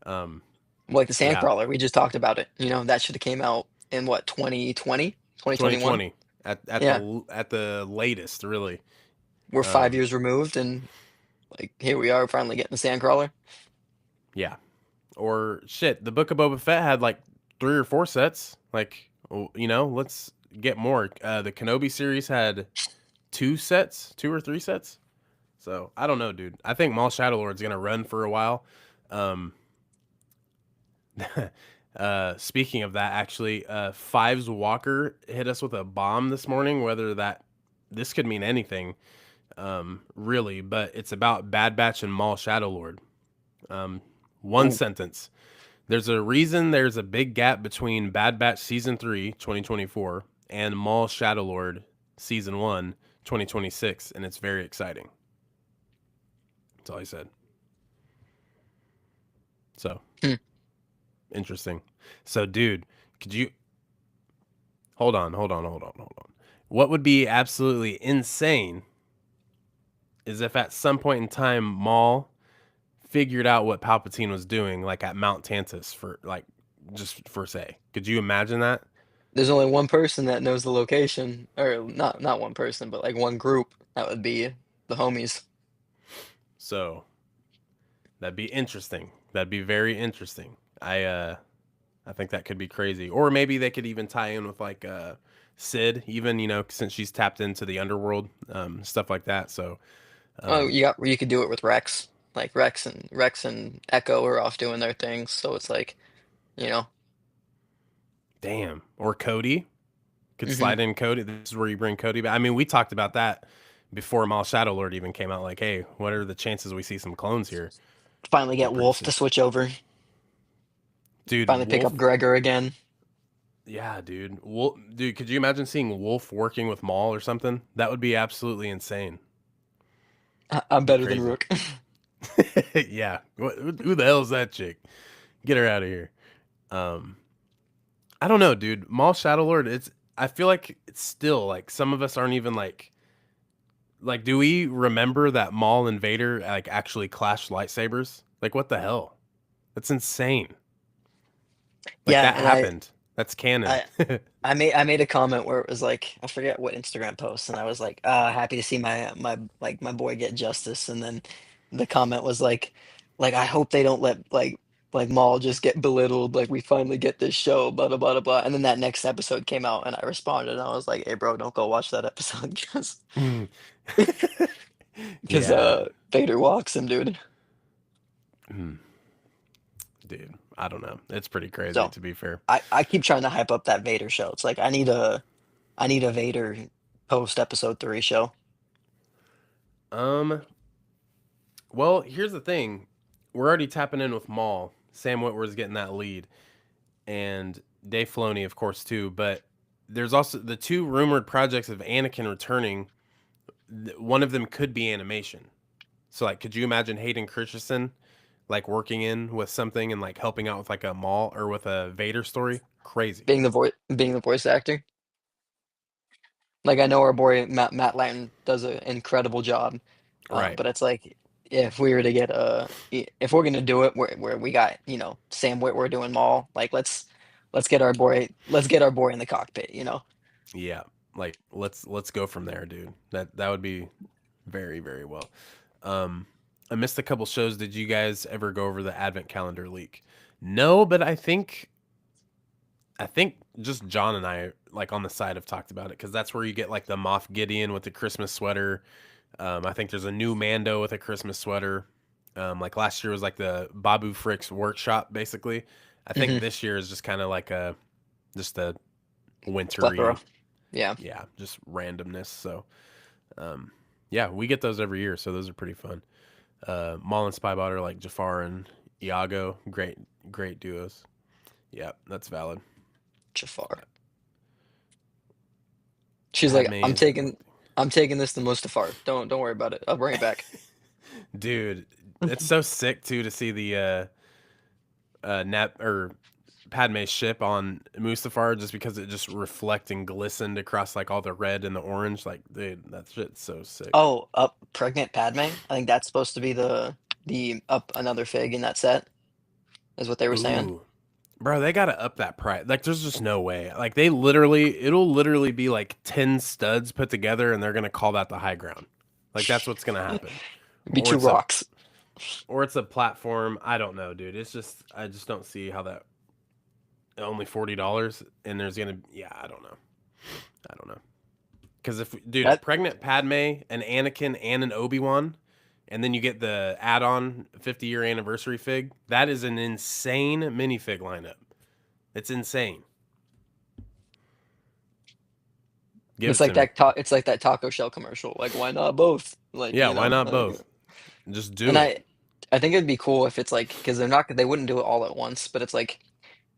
S1: Um,
S2: Like the
S1: yeah,
S2: Sandcrawler, we just talked about it. That should have came out in what, 2020, 2021.
S1: 2020 at
S2: Yeah.
S1: the latest, really.
S2: we're five
S1: Um,
S2: years removed, and like here we are finally getting the Sandcrawler.
S1: yeah. Or shit, the Book of Boba Fett had like 3 or 4 sets. Like, let's get more. The Kenobi series had 2 sets, 2 or 3 sets. So I don't know, dude. I think Maul Shadowlord's gonna run for a while. Um, Speaking of that, actually, Fives Walker hit us with a bomb this morning. Whether this could mean anything, really, but it's about Bad Batch and Maul Shadowlord. Um, one
S2: Ooh,
S1: sentence. There's a reason there's a big gap between Bad Batch Season 3, 2024, and Maul Shadowlord Season 1, 2026, and it's very exciting. That's all he said. So,
S2: hmm.
S1: interesting. So, dude, could you hold on. What would be absolutely insane is if at some point in time Maul figured out what Palpatine was doing, like at Mount Tantus, for like just for say. Could you imagine that?
S2: There's only one person that knows the location, or not one person, but like one group. That would be the homies.
S1: So that'd be interesting. That'd be very interesting. I think that could be crazy. Or maybe they could even tie in with like Sid, even since she's tapped into the underworld, stuff like that. So
S2: Oh,
S1: um,
S2: you could do it with Rex. Like Rex and Echo are off doing their things, so it's like, you know.
S1: damn. Or Cody could
S2: Hmm.
S1: slide in Cody. This is where you bring Cody back. I mean, we talked about that before Maul Shadowlord even came out. Like, hey, what are the chances we see some clones here?
S2: Finally
S1: Be
S2: get
S1: pretty
S2: Wolf to
S1: sick,
S2: switch over.
S1: dude.
S2: Finally pick up
S1: Wolf.
S2: Gregor again.
S1: Yeah, dude. Wolf, dude, could you imagine seeing Wolf working with Maul or something? That would be absolutely insane.
S2: I'm
S1: Be
S2: better than
S1: crazy.
S2: Rook.
S1: Yeah. Who the hell is that chick? Get her out of here. Um, I don't know, dude. Maul Shadowlord. I feel like it's still like some of us aren't even like. Do we remember that Maul and Vader like actually clashed lightsabers? Like, what the hell? That's insane. Like
S2: Yeah,
S1: that
S2: and I
S1: happened. That's canon.
S2: I I made a comment where it was like I forget what Instagram post, and I was like, happy to see my boy get justice, and then the comment was like I hope they don't let like Maul just get belittled, like we finally get this show, blah blah blah blah blah. And then that next episode came out, and I responded, and I was like, hey bro, don't go watch that episode because
S1: Yeah.
S2: Vader walks him, dude.
S1: Hmm. Dude, I don't know. It's pretty crazy
S2: So
S1: to be fair.
S2: I keep trying to hype up that Vader show. It's like I need a Vader post episode 3 show.
S1: Um, well, here's the thing. We're already tapping in with Maul. Sam Witwer's getting that lead, and Dave Filoni, of course, too. But there's also the two rumored projects of Anakin returning. One of them could be animation. So, like, could you imagine Hayden Christensen like working in with something and like helping out with like a Maul or with a Vader story? Crazy,
S2: Being the voice actor. Like I know our boy Matt Lanton does an incredible job,
S1: right?
S2: but it's like if we were to get if we're gonna do it where we got Sam Witwer doing Maul, like let's get our boy in the cockpit, you know.
S1: Yeah, like let's go from there, dude. That would be very very well. Um, I missed a couple shows. Did you guys ever go over the Advent calendar leak? No, but I think just John and I like on the side have talked about it because that's where you get like the Moff Gideon with the Christmas sweater. I think there's a new Mando with a Christmas sweater. Like last year was like the Babu Frick's workshop, basically. I think
S2: Hmm.
S1: this year is just kind of like just a
S2: Plethora.
S1: wintry,
S2: Yeah.
S1: yeah, just randomness. So, um, yeah, we get those every year, so those are pretty fun. Maul and Spybot are like Jafar and Iago, great duos. Yeah, that's valid.
S2: Jafar.
S1: Yeah.
S2: She's like,
S1: Padme is the one
S2: I'm taking this to Mustafar. Don't worry about it. I'll bring it back.
S1: thing. Dude, it's so sick too to see the Nap or Padme's ship on Mustafar just because it just reflected and glistened across like all the red and the orange. Like, dude, that shit's so sick.
S2: Oh, up pregnant Padme. I think that's supposed to be the up another fig in that set, is what they were saying.
S1: Ooh. Bro, they gotta up that price. Like, there's just no way. Like, it'll literally be like 10 studs put together, and they're gonna call that the high ground. Like that's what's gonna happen.
S2: It'd be
S1: Or
S2: two
S1: it's a
S2: rocks.
S1: platform. I don't know, dude. It's just I just don't see how that only $40 and there's gonna yeah, I don't know. I don't know. Because if dude, a
S2: That
S1: pregnant Padme, an Anakin, and an Obi-Wan, and then you get the add-on 50-year anniversary fig, that is an insane minifig lineup. It's insane. Give
S2: it's
S1: it to
S2: like
S1: me.
S2: it's like that Taco Shell commercial. Like, why not both? Like,
S1: Yeah,
S2: you
S1: why
S2: know,
S1: not
S2: like,
S1: both? Just
S2: and
S1: do it.
S2: I think it'd be cool if it's like because they wouldn't do it all at once, but it's like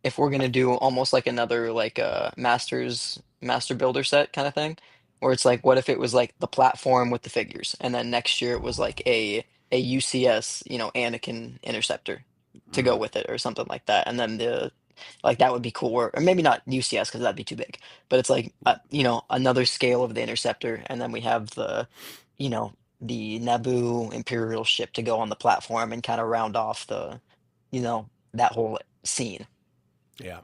S2: if we're gonna do almost like another like master builder set kind of thing, where it's like what if it was like the platform with the figures, and then next year it was like a UCS, Anakin interceptor to go
S1: Mm,
S2: with it or something like that, and then the like that would be cool, or maybe not UCS because that'd be too big, but it's like another scale of the interceptor, and then we have you know the Naboo Imperial ship to go on the platform and kind of round off that whole scene.
S1: yeah.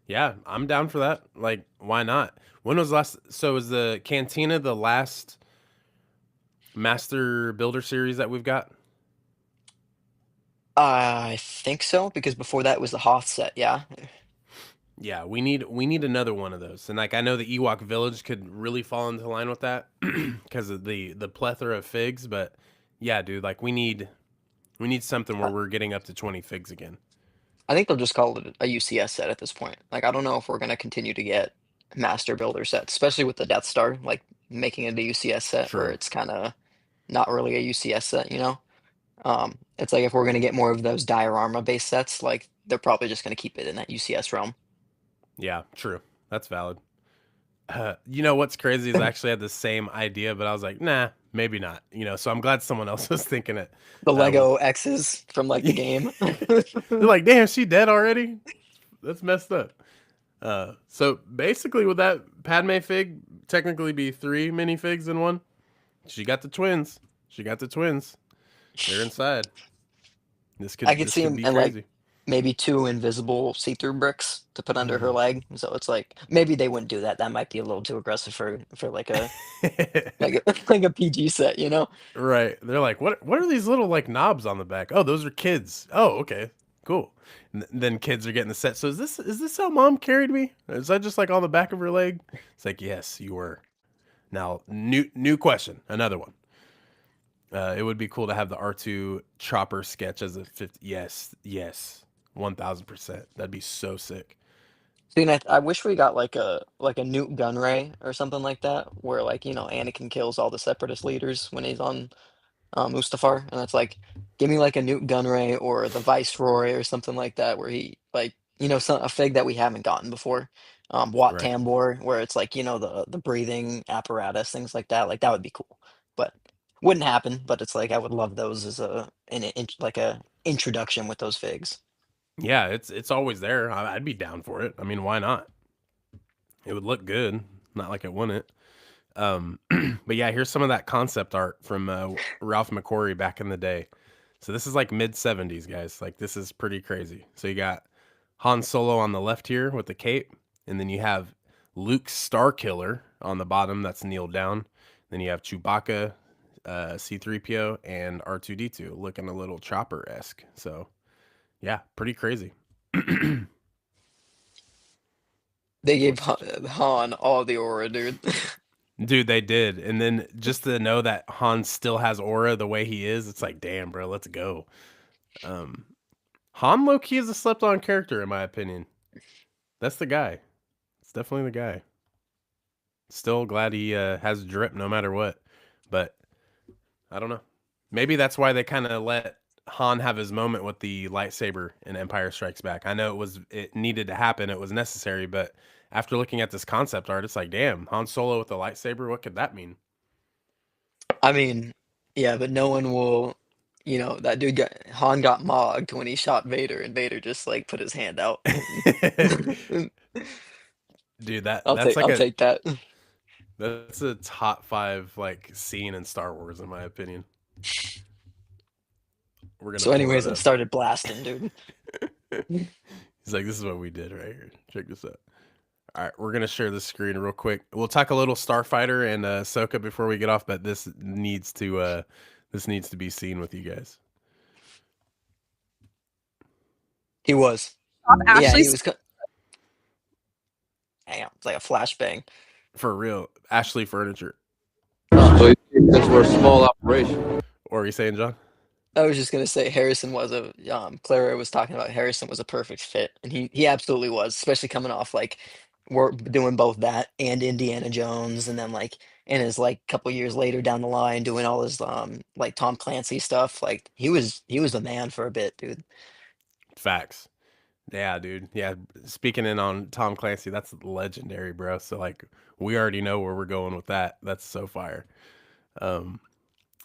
S1: Yeah, I'm down for that. Like, why not? When was last? So is the Cantina the last Master Builder series that we've got?
S2: I think so, because before that was the Hoth set, yeah.
S1: Yeah, we need another one of those. And like I know the Ewok Village could really fall into line with that because of the plethora of figs, but yeah, dude, like we need something where
S2: I,
S1: we're getting up to 20 figs again.
S2: I think they'll just call it a UCS set at this point. Like, I don't know if we're gonna continue to get master builder sets, especially with the Death Star, like making it a UCS set where
S1: True.
S2: it's kind of not really a UCS set. It's like if we're gonna get more of those diorama based sets, like they're probably just gonna keep it in that UCS realm.
S1: Yeah, true. That's valid. You know what's crazy is I actually had the same idea, but I was like, nah, maybe not. So I'm glad someone else was thinking it.
S2: The
S1: With
S2: Lego X's from like the game.
S1: they're like, damn, she dead already. That's messed up. So basically, would that Padme fig technically be three minifigs in one? She got the twins. She got the twins. They're inside. This
S2: I
S1: could
S2: could
S1: this
S2: see
S1: could
S2: him
S1: be
S2: and like
S1: crazy.
S2: maybe two invisible see-through bricks to put under her leg. So it's like maybe they wouldn't do that. That might be a little too aggressive for like a PG set.
S1: Right. They're like, what are these little like knobs on the back? Oh, those are kids. Oh, okay. Cool. And then kids are getting the set. So is this how mom carried me? Is that just like on the back of her leg? It's like, yes, you were. Now, new question. Another one. It would be cool to have the R2 chopper sketch as a 50. Yes, yes. 1000%. That'd be so sick.
S2: See, and I wish we got like a Newt Gunray or something like that, where like Anakin kills all the Separatist leaders when he's on Mustafar, and it's like, give me like a Newt Gunray or the Viceroy or something like that, where he like a fig that we haven't gotten before, Wat
S1: Right.
S2: Tambor, where it's like the breathing apparatus, things like that. Like that would be cool, but wouldn't happen. But it's like I would love those as like a introduction with those figs.
S1: Yeah, it's always there. I'd be down for it. I mean, why not? It would look good. Not like it wouldn't. But yeah, here's some of that concept art from Ralph McQuarrie back in the day. So this is like mid 70s, guys. Like this is pretty crazy. So you got Han Solo on the left here with the cape, and then you have Luke Starkiller on the bottom that's kneeled down. Then you have Chewbacca, C3PO, and R2D2 looking a little chopper esque. So yeah, pretty crazy.
S2: They gave
S1: What's
S2: Han all the aura, dude.
S1: Dude, they did. And then just to know that Han still has aura the way he is, it's like, damn, bro, let's go. Um, Han low key is a slept on character, in my opinion. That's the guy. It's definitely the guy. Still glad he has drip no matter what. But I don't know. Maybe that's why they kind of let Han have his moment with the lightsaber in Empire Strikes Back. I know it needed to happen, it was necessary, but after looking at this concept art, it's like, damn, Han Solo with the lightsaber, what could that mean?
S2: I mean, yeah, but no one will. That dude Han got mogged when he shot Vader, and Vader just like put his hand out.
S1: Dude, that's like
S2: I'll take that.
S1: that's a top five like scene in Star Wars, in my opinion. We're gonna
S2: So,
S1: pull that
S2: anyways, I
S1: up.
S2: started blasting, dude.
S1: He's like, this is what we did right here. Check this out. All right, we're gonna share the screen real quick. We'll talk a little Starfighter and Ahsoka before we get off, but this needs to be seen with you guys
S2: He was.
S3: Off
S2: Yeah, he
S3: Ashley's.
S2: was. Hang on, it's like a flashbang.
S1: for real. Ashley Furniture,
S4: So you think this were a small operation?
S1: or are you saying, John?
S2: I was just gonna say Harrison was a Clara was talking about Harrison was a perfect fit, and he absolutely was, especially coming off like we're doing both that and Indiana Jones, and then like in his like couple years later down the line doing all his like Tom Clancy stuff. Like he was the man for a bit, dude.
S1: Facts. Yeah, dude. Yeah, speaking in on Tom Clancy, that's legendary, bro. So like, we already know where we're going with that. That's so fire. Um,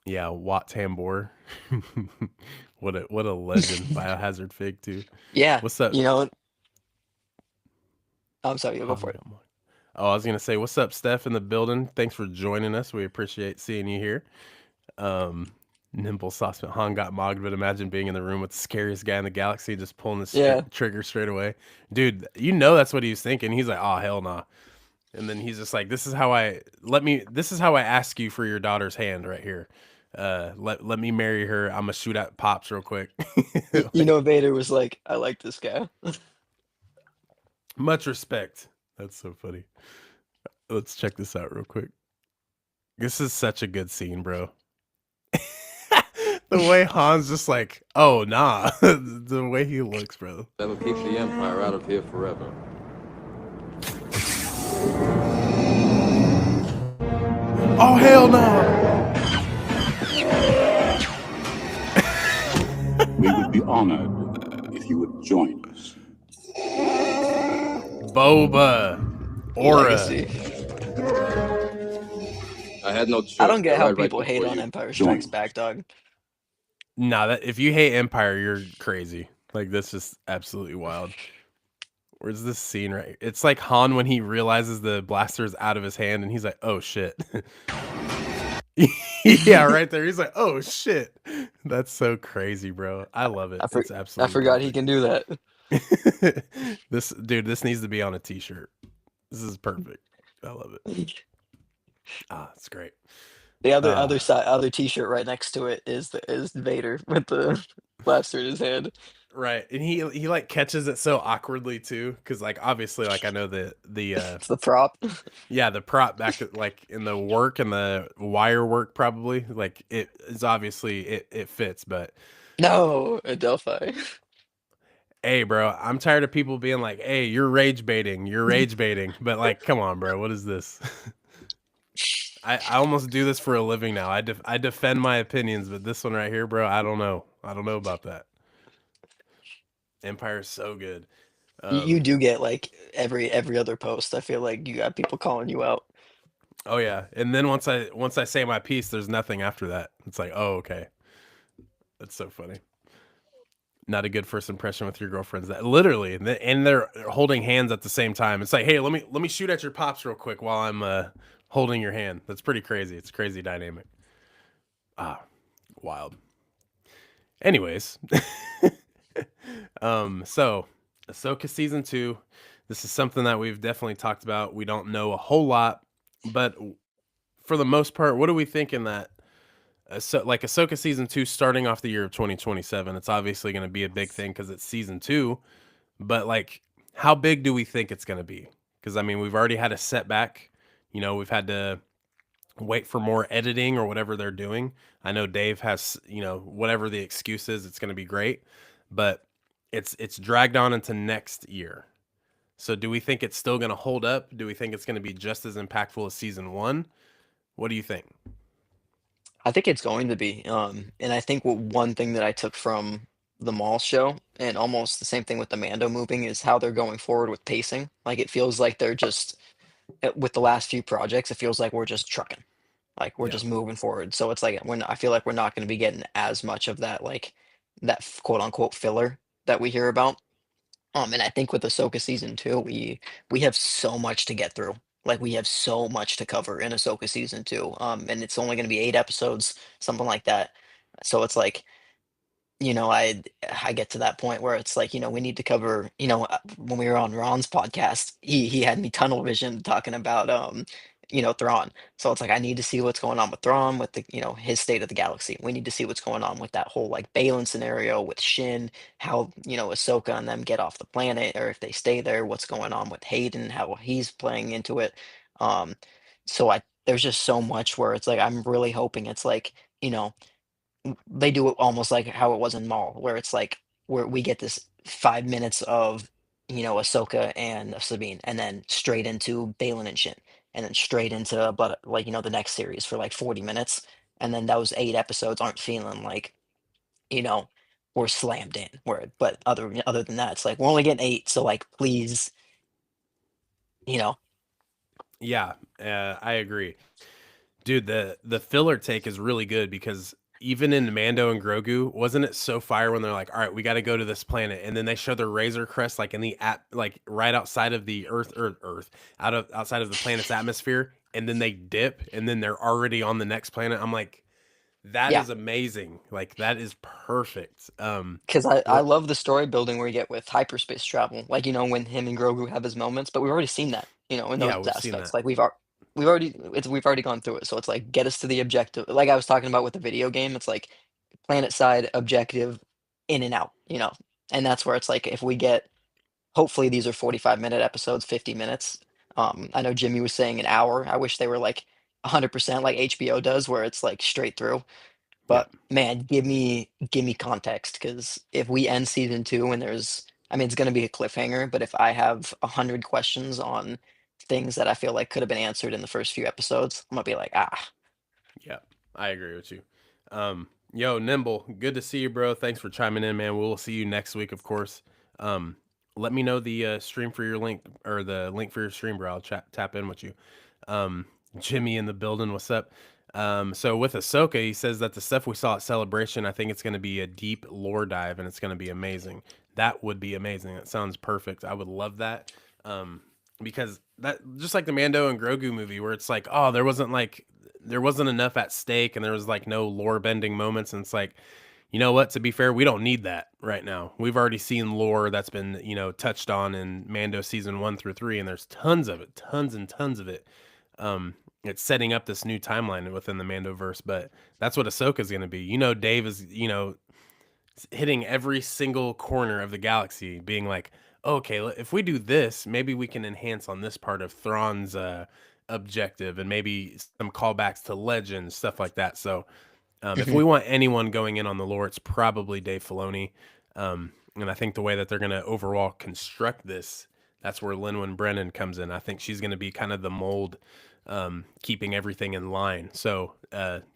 S1: yeah, Watt Tambor. What a legend. Biohazard Fig too.
S2: Yeah,
S1: What's up?
S2: you know. I'm sorry, you'll go
S1: Han
S2: for it.
S1: got mine. Oh, I was gonna say, what's up, Steph in the building? Thanks for joining us. We appreciate seeing you here. Um, Nimble Saucepan Han got mogged, but imagine being in the room with the scariest guy in the galaxy, just pulling the
S2: Yeah,
S1: trigger straight away. Dude, you know that's what he was thinking. He's like, oh hell nah. And then he's just like, this is how I ask you for your daughter's hand right here. Let me marry her. I'm gonna shoot at pops real quick.
S2: you
S1: Like,
S2: know Vader was like, I like this guy.
S1: much respect. That's so funny. Let's check this out real quick. This is such a good scene, bro. The way Han's just like, oh nah, the way he looks, bro.
S4: That'll keep the Empire out of here forever.
S1: Oh hell no!
S5: We would be honored if you would join us.
S1: Boba, Aura.
S2: Legacy.
S4: I had no
S2: I
S4: choice.
S2: don't get
S4: I
S2: how
S4: arrived right
S2: people hate
S4: before
S2: on
S4: you.
S2: Empire
S5: Join
S2: Strikes
S5: us.
S2: Back, dog.
S1: Nah, that if you hate Empire, you're crazy. Like that's just absolutely wild. Where's this scene right? It's like Han when he realizes the blaster is out of his hand and he's like, "Oh shit." Yeah, right there. He's like, "Oh shit." That's so crazy, bro. I love it.
S2: I for,
S1: It's
S2: I
S1: absolutely
S2: forgot he can do that.
S1: perfect. This needs to be on a t-shirt. This is perfect. I love it. Ah, it's great.
S2: The other
S1: Uh
S2: side, other T-shirt right next to it is Vader with the blaster in his hand.
S1: right. And he like catches it so awkwardly too cuz like obviously like I know the
S2: It's the prop.
S1: yeah, the prop back at like in the work and the wire work probably like it is obviously it fits, but
S2: No, Adelphi.
S1: hey, bro, I'm tired of people being like, "Hey, you're rage baiting, you're rage baiting," but like, come on, bro, what is this? I almost do this for a living now. I defend my opinions, but this one right here, bro, I don't know. I don't know about that. Empire's so good.
S2: You
S1: Um,
S2: do get like every other post. I feel like you got people calling you out.
S1: oh yeah, and then once I say my piece, there's nothing after that. It's like, oh okay, that's so funny. Not a good first impression with your girlfriends. That literally, and they're holding hands at the same time. It's like, hey, let me shoot at your pops real quick while I'm holding your hand. That's pretty crazy. It's crazy dynamic. Ah, wild. Anyways, so Ahsoka season 2. This is something that we've definitely talked about. We don't know a whole lot, but for the most part, what are we thinking that so like Ahsoka season 2 starting off the year of 2027? It's obviously going to be a big thing because it's season 2, but like how big do we think it's going to be? Because I mean, we've already had a setback. You know, we've had to wait for more editing or whatever they're doing. I know Dave has, you know, whatever the excuse is, it's going to be great, but it's dragged on into next year. So do we think it's still going to hold up? Do we think it's going to be just as impactful as season 1? What do you think?
S2: I think it's going to be. And I think one thing that I took from the Maul show, and almost the same thing with the Mando moving, is how they're going forward with pacing. Like it feels like they're just with the last few projects, it feels like we're just trucking. Like we're
S1: Yeah.
S2: just moving forward. So it's like when I feel like we're not going to be getting as much of that like that quote unquote filler that we hear about. And I think with Ahsoka season 2, we have so much to get through. Like we have so much to cover in Ahsoka season 2. And it's only going to be 8 episodes, something like that. So it's like I get to that point where it's like, we need to cover, when we were on Ron's podcast, he had me tunnel vision talking about Thrawn. So it's like I need to see what's going on with Thrawn, with his state of the galaxy. We need to see what's going on with that whole like Balin scenario with Shin, how Ahsoka and them get off the planet, or if they stay there, what's going on with Hayden, how he's playing into it. Um, so I there's just so much where it's like I'm really hoping it's like, you know they do it almost like how it was in Maul, where it's like where we get this 5 minutes of Ahsoka and Sabine, and then straight into Balin and Shin, and then straight into but like the next series for like 40 minutes, and then those 8 episodes aren't feeling like you know we're slammed in. Where but other than that, it's like we're only getting 8, so like please, you know,
S1: Yeah, I agree. Dude, the filler take is really good because even in Mando and Grogu, wasn't it so fire when they're like, "All right, we got to go to this planet," and then they show the Razor Crest like in the like right outside of the Earth, outside of the planet's atmosphere, and then they dip, and then they're already on the next planet. I'm like, that
S2: yeah.
S1: is amazing. Like that is perfect.
S2: Because I
S1: What?
S2: love the story building we get with hyperspace travel, like when him and Grogu have his moments, but we've already seen that, in those
S1: Yeah, we've seen
S2: aspects.
S1: that.
S2: Like we've already gone through it, so it's like get us to the objective. Like I was talking about with the video game, it's like planet side objective, in and out, and that's where it's like if we get, hopefully these are 45-minute episodes, 50 minutes. I know Jimmy was saying an hour. I wish they were like 100% like HBO does, where it's like straight through.
S1: Yeah,
S2: But man, give me context, because if we end season 2 and I mean, it's gonna be a cliffhanger, but if I have 100 questions on things that I feel like could have been answered in the first few episodes, I'm gonna be like, ah,
S1: yeah, I agree with you. Yo, Nimble, good to see you, bro. Thanks for chiming in, man. We'll see you next week, of course. Um, let me know the stream for your link or the link for your stream, bro. I'll tap in with you. Um, Jimmy in the building, what's up? So with Ahsoka, he says that the stuff we saw at Celebration, I think it's going to be a deep lore dive and it's going to be amazing. That would be amazing. That sounds perfect. I would love that. Because that just like the Mando and Grogu movie where it's like, oh, there wasn't enough at stake and there was like no lore bending moments and it's like, you know what, to be fair, we don't need that right now. We've already seen lore that's been, touched on in Mando season 1 through 3 and there's tons of it, tons and tons of it. It's setting up this new timeline within the Mandoverse, but that's what Ahsoka is going to be. Dave is, hitting every single corner of the galaxy, being like, okay, if we do this, maybe we can enhance on this part of Thrawn's objective, and maybe some callbacks to legends, stuff like that. So, if
S2: mhm.
S1: we want anyone going in on the lore, it's probably Dave Filoni. And I think the way that they're going to overall construct this, that's where Lin Brennan comes in. I think she's going to be kind of the mold, keeping everything in line. So,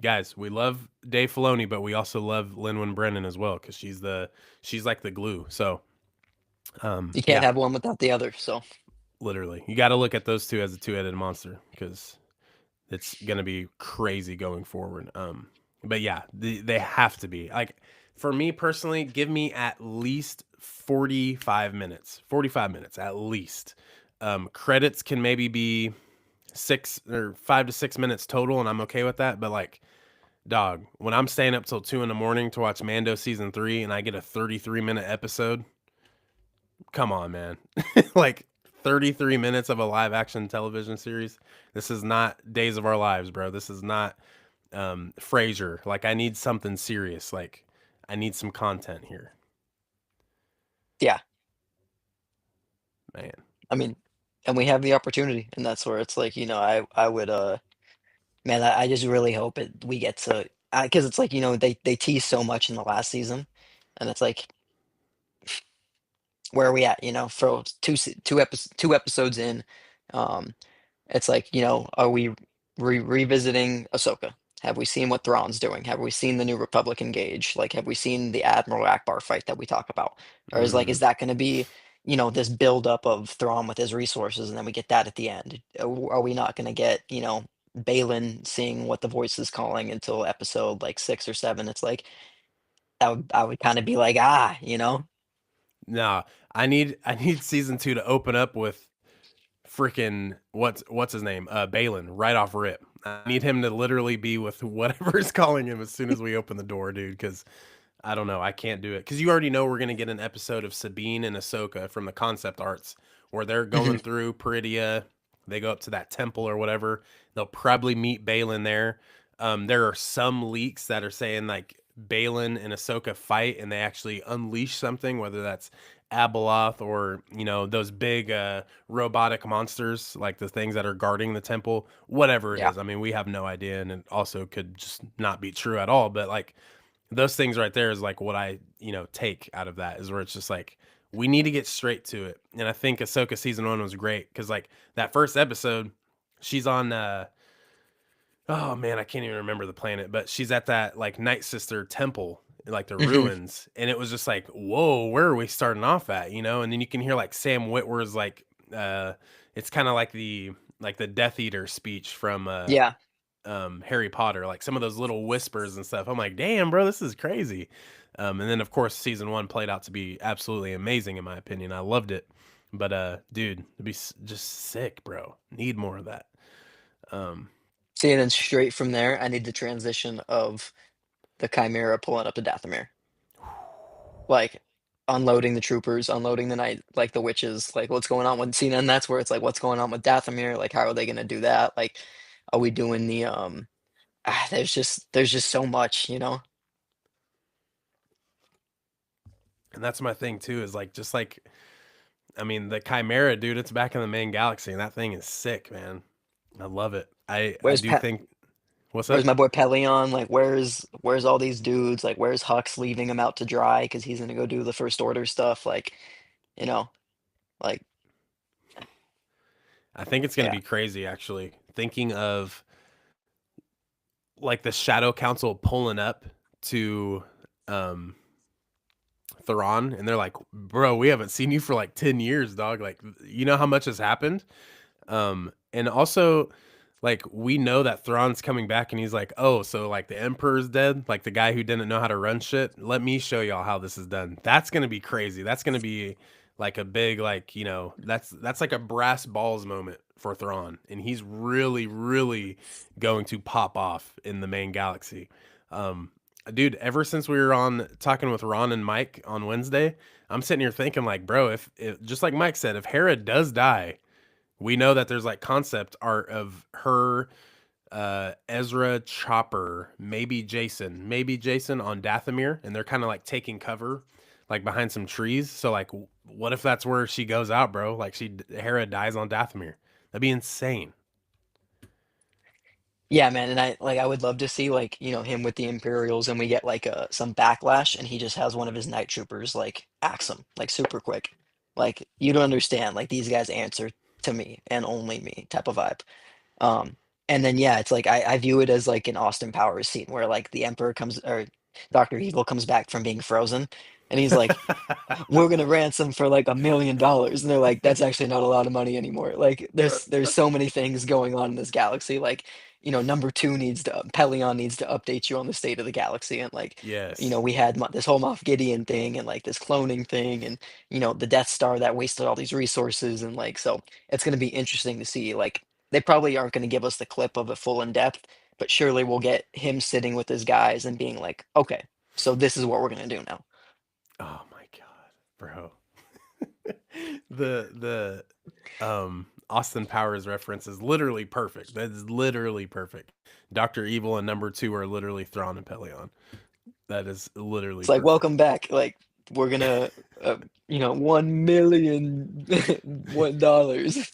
S1: guys, we love Dave Filoni, but we also love Lin Brennan as well because she's like the glue. So,
S2: You can't
S1: yeah,
S2: have one without the other. So
S1: literally, you got to look at those two as a two-headed monster because it's gonna be crazy going forward. But yeah, they have to be like, for me personally, give me at least 45 minutes. 45 minutes at least. Credits can maybe be 5 to 6 minutes total, and I'm okay with that. But like, dog, when I'm staying up till 2 in the morning to watch Mando season 3 and I get a 33-minute episode, come on, man. Like 33 minutes of a live action television series. This is not Days of Our Lives, bro. This is not Frasier. Like I need something serious. Like I need some content here,
S2: yeah,
S1: man.
S2: I mean, and we have the opportunity, and that's where it's like, I would man, I just really hope we get to, because it's like, they tease so much in the last season, and it's like, where are we at? For two episodes in, um, it's like, are we revisiting Ahsoka? Have we seen what Thrawn's doing? Have we seen the New Republic engage? Like, have we seen the Admiral Akbar fight that we talk about? Or
S1: Hmm.
S2: is that going to be, this buildup of Thrawn with his resources, and then we get that at the end? Are we not going to get, Balin seeing what the voice is calling until episode like 6 or 7? It's like I would kind of be like,
S1: Nah, I need season 2 to open up with freaking what's his name? Balin, right off rip. I need him to literally be with whatever is calling him as soon as we open the door, dude, because I don't know. I can't do it because you already know we're gonna get an episode of Sabine and Ahsoka from the concept arts where they're
S2: Mhm.
S1: going through Peridia. They go up to that temple or whatever. They'll probably meet Balin there. There are some leaks that are saying like Balin and Ahsoka fight and they actually unleash something, whether that's Abeloth or those big robotic monsters like the things that are guarding the temple. Whatever it
S2: Yeah.
S1: is, I mean, we have no idea, and it also could just not be true at all. But like those things right there is like what I, take out of that is where it's just like we need to get straight to it. And I think Ahsoka season 1 was great because like that first episode, she's on oh man, I can't even remember the planet, but she's at that like Night Sister temple, like the
S2: Mhm.
S1: ruins, and it was just like, whoa, where are we starting off at, And then you can hear like Sam Witwer's like it's kind of like the Death Eater speech from
S2: Yeah.
S1: Harry Potter, like some of those little whispers and stuff. I'm like, damn, bro, this is crazy. And then of course season 1 played out to be absolutely amazing in my opinion. I loved it. But dude, it'd be just sick, bro. Need more of that. Um,
S2: See, and then straight from there, I need the transition of the Chimera pulling up to Dathomir. Like, unloading the troopers, unloading the night like, the witches, like, what's going on with Cena, and that's where it's like, what's going on with Dathomir? Like, how are they gonna do that? Like, are we doing the, there's just so much, you know?
S1: and that's my thing too, is like just like I mean the Chimera, dude, it's back in the main galaxy and that thing is sick, man. I love it. I
S2: Where's
S1: do
S2: Pe
S1: think what's
S2: where's
S1: up?
S2: my boy Pelion? Like, where's all these dudes? Like, where's Hux leaving him out to dry because he's gonna go do the First Order stuff? Like, you know, like,
S1: I think it's gonna
S2: yeah.
S1: be crazy actually. Thinking of like the Shadow Council pulling up to um Thrawn and they're like, "Bro, we haven't seen you for like 10 years, dog. Like, you know how much has happened?" And also like we know that Thrawn's coming back and he's like, "Oh, so like the Emperor's dead? Like the guy who didn't know how to run shit? Let me show y'all how this is done." That's going to be crazy. That's going to be like a big like, that's like a brass balls moment for Thrawn and he's really going to pop off in the main galaxy. Um Dude, ever since we were on talking with Ron and Mike on Wednesday, I'm sitting here thinking like, bro, if just like Mike said, if Hera does die, we know that there's like concept art of her, Ezra, Chopper, maybe Jason on Dathomir, and they're kind of like taking cover, like behind some trees. So like, what if that's where she goes out, bro? Like Hera dies on Dathomir. That'd be insane.
S2: Yeah, man, and I would love to see like, him with the Imperials and we get like some backlash and he just has one of his night troopers like axe him like super quick. Like you don't understand, like these guys answer to me and only me type of vibe. Um, and then yeah, it's like I view it as like an Austin Powers scene where like the Emperor comes or Dr. Evil comes back from being frozen and he's like, we're gonna ransom for like $1 million, and they're like, that's actually not a lot of money anymore. Like there's so many things going on in this galaxy. Like, number two needs to Pelion needs to update you on the state of the galaxy, and like,
S1: Yes.
S2: we had this whole Moff Gideon thing and like this cloning thing, and the Death Star that wasted all these resources, and like, so it's gonna be interesting to see. Like they probably aren't gonna give us the clip of it full in depth, but surely we'll get him sitting with his guys and being like, okay, so this is what we're gonna do now.
S1: Oh my god, bro. The Austin Powers reference is literally perfect. That is literally perfect. Dr. Evil and number 2 are literally Thrawn and Pelion. That is literally
S2: It's like,
S1: perfect.
S2: welcome back. Like, we're gonna, 1 million $1.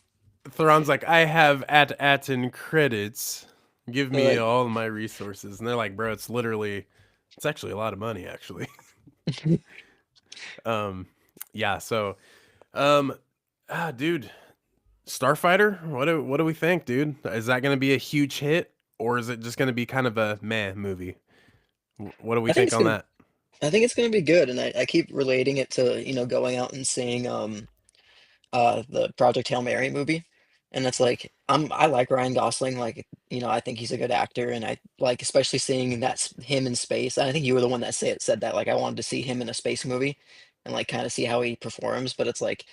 S1: Thrawn's like, "I have at credits. Give
S2: They're
S1: me
S2: like,
S1: all my resources." And they're like, "Bro, it's actually a lot of money actually." um yeah, so um dude, Starfighter, what do we think, dude? Is that going to be a huge hit or is it just going to be kind of a meh movie? What do we
S2: I think
S1: think
S2: it's
S1: on
S2: gonna,
S1: that?
S2: I think it's gonna be good, and I keep relating it to going out and seeing the Project Hail Mary movie, and it's like I like Ryan Gosling, like I think he's a good actor, and I like especially seeing him in space. And I think you were the one that said that like I wanted to see him in a space movie, and like kind of see how he performs. But it's like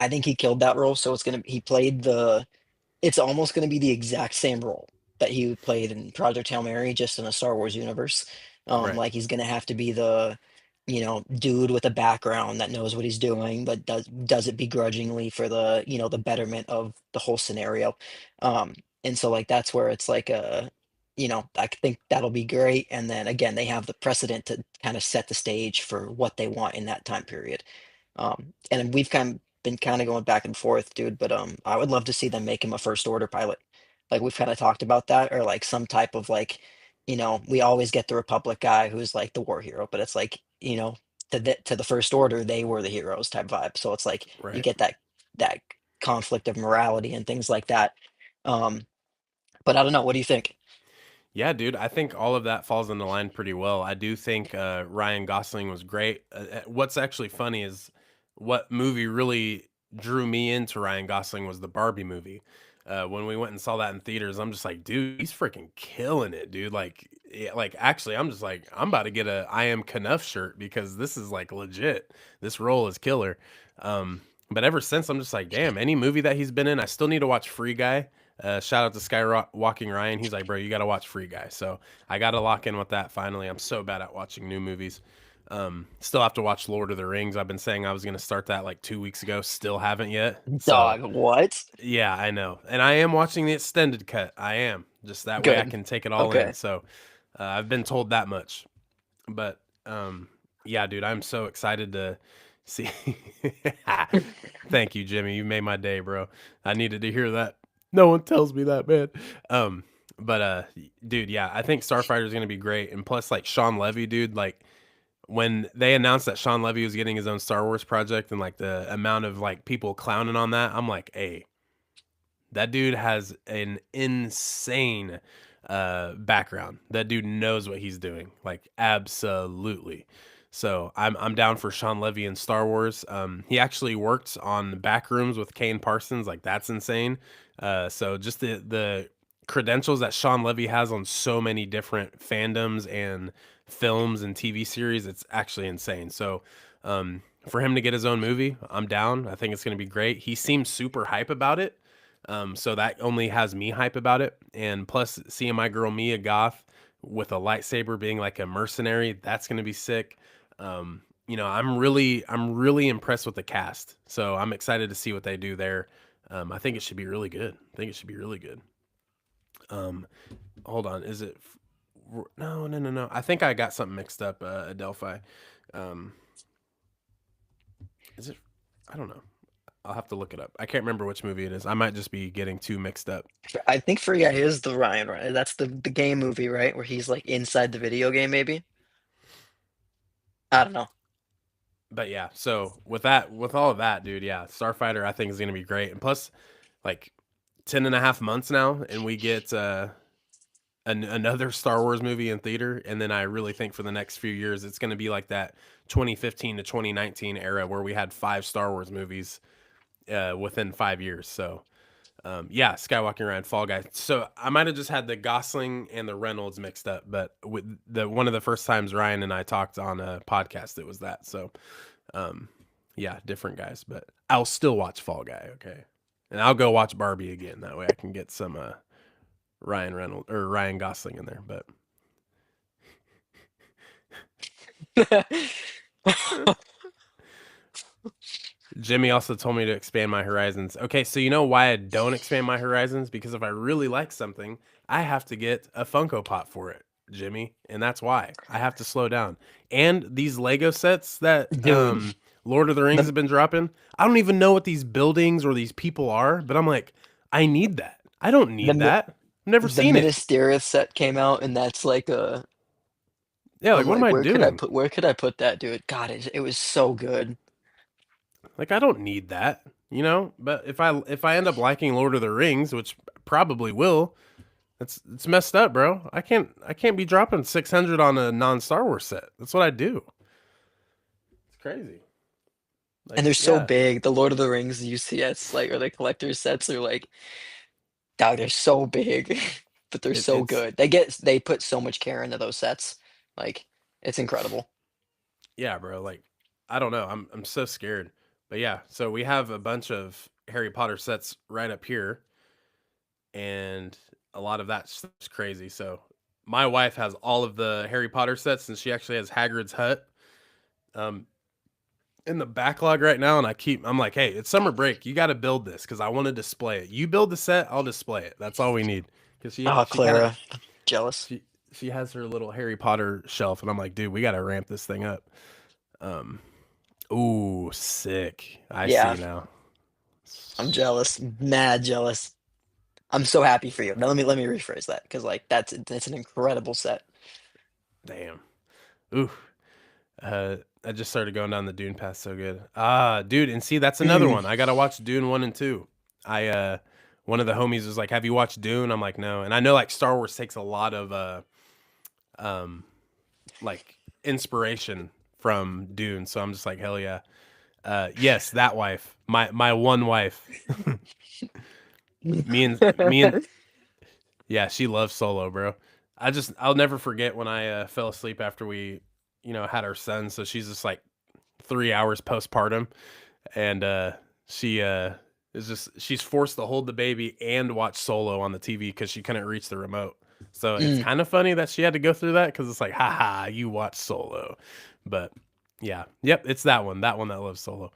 S2: I think he killed that role, so he played the. It's almost gonna be the exact same role. that he played in Project Hail Mary, just in a Star Wars universe.
S1: Right.
S2: Like he's gonna have to be the, dude with a background that knows what he's doing, but does it begrudgingly for the, the betterment of the whole scenario. And so like that's where it's like I think that'll be great. And then again, they have the precedent to kind of set the stage for what they want in that time period. And we've been kind of going back and forth, dude. But I would love to see them make him a first order pilot. Like we've kind of talked about that, or like some type of like, we always get the Republic guy who's like the war hero, but it's like, to the first order, they were the heroes type vibe. So it's like you
S1: Right.
S2: get that conflict of morality and things like that. Um, but I don't know. What do you think?
S1: Yeah, dude, I think all of that falls into line pretty well. I do think Ryan Gosling was great. What's actually funny is what movie really drew me into Ryan Gosling was the Barbie movie. When we went and saw that in theaters, I'm just like, dude, he's freaking killing it, dude. Like, yeah, like actually, I'm just like, I'm about to get a I am Knuff shirt because this is like legit. This role is killer. But ever since, I'm just like, damn, any movie that he's been in, I still need to watch Free Guy. Shout out to Skywalking Ryan. He's like, bro, you got to watch Free Guy. So I got to lock in with that finally. I'm so bad at watching new movies. Still have to watch Lord of the Rings. I've been saying I was going to start that like 2 weeks ago. Still haven't yet. So
S2: Dog, what?
S1: yeah, I know. And I am watching the extended cut. I am. Just that way I
S2: Good.
S1: can take it all in.
S2: Okay.
S1: So I've been told that much. But yeah, dude, I'm so excited to see. Thank you, Jimmy. You made my day, bro. I needed to hear that. No one tells me that, man. But dude, yeah, I think Starfighter is gonna be great. And plus, like Sean Levy, dude, like when they announced that Sean Levy was getting his own Star Wars project and like the amount of like people clowning on that, I'm like, hey, that dude has an insane background. That dude knows what he's doing. Like absolutely. So I'm down for Sean Levy in Star Wars. He actually worked on the back rooms with Kane Parsons. Like that's insane. So just the credentials that Sean Levy has on so many different fandoms and films and TV series, it's actually insane. So for him to get his own movie, I'm down. I think it's going to be great. He seems super hype about it. So that only has me hype about it. And plus, seeing my girl Mia Goth with a lightsaber being like a mercenary, that's gonna be sick. I'm really impressed with the cast. So I'm excited to see what they do there. I think it should be really good. I think it should be really good. Um, hold on, is it? No, no, no, no. I think I got something mixed up. Adelphi. Um, is it? I don't know. I'll have to look it up. I can't remember which movie it is. I might just be getting too mixed up.
S2: I think Free Guy is the Ryan, right? That's the game movie, right? Where he's like inside the video game, maybe. I don't know.
S1: But yeah, so with all of that, dude, yeah, Starfighter I think is gonna be great. And plus, like 10.5 months now, and we get another Star Wars movie in theater. And then I really think for the next few years, it's gonna be like that 2015 to 2019 era where we had 5 Star Wars movies within 5 years. So yeah, Skywalking Around Fall Guy. So I might have just had the Gosling and the Reynolds mixed up, but with the one of the first times Ryan and I talked on a podcast, it was that. So um, yeah, different guys, but I'll still watch Fall Guy. Okay, and I'll go watch Barbie again. That way I can get some Ryan Reynolds or Ryan Gosling in there. But Jimmy also told me to expand my horizons. Okay, so you know why I don't expand my horizons? Because if I really like something, I have to get a Funko Pop for it, Jimmy, and that's why I have to slow down. And these Lego sets that
S2: Dude,
S1: Lord of the Rings
S2: the
S1: have been dropping, I don't even know what these buildings or these people are, but I'm like, I need that. I don't
S2: the
S1: need
S2: Mi-
S1: that. I've never
S2: the
S1: seen it.
S2: Minas Tirith set came out, and that's like a.
S1: Yeah, like
S2: I'm
S1: what am
S2: like,
S1: I
S2: where could I
S1: doing?
S2: put where could I put that, dude? God, it was so good.
S1: Like I don't need that, you know? But if I end up liking Lord of the Rings, which probably will, it's messed up, bro. I can't be dropping 600 on a non-Star Wars set. That's what I do. It's crazy.
S2: And
S1: Like,
S2: they're so
S1: yeah,
S2: big. The Lord of the Rings UCS, like, or the collector's sets are like, dog, they're so big, but they're
S1: it,
S2: so
S1: it's
S2: good. They put so much care into those sets. Like, it's incredible.
S1: yeah, bro. Like, I don't know. I'm so scared. But yeah, so we have a bunch of Harry Potter sets right up here, and a lot of that stuff's crazy. So my wife has all of the Harry Potter sets, and she actually has Hagrid's hut um, in the backlog right now. And I'm like, hey, it's summer break. You got to build this because I want to display it. You build the set, I'll display it. That's all we need. Because
S2: Oh,
S1: she kind of
S2: Clara, jealous.
S1: she has her little Harry Potter shelf, and I'm like, dude, we got to ramp this thing up. Um, ooh, sick. I see
S2: Yeah,
S1: now.
S2: I'm jealous, mad jealous. I'm so happy for you. Now let me rephrase that because like that's an incredible set.
S1: Damn. Ooh. I just started going down the Dune path so good. Ah, dude, and see that's another
S2: Mm.
S1: one. I gotta watch Dune 1 and 2. One of the homies was like, have you watched Dune? I'm like, no. And I know like Star Wars takes a lot of um like inspiration from Dune, so I'm just like, hell yeah. Yes, that wife. My one wife. Me and yeah, she loves Solo, bro. I'll never forget when I fell asleep after we, had our son. So she's just like 3 hours postpartum, and she she's forced to hold the baby and watch Solo on the TV because she couldn't reach the remote. So it's
S2: Mm.
S1: kind of funny that she had to go through that because it's like, haha, you watch Solo. But yeah, yep, it's that one that loves Solo.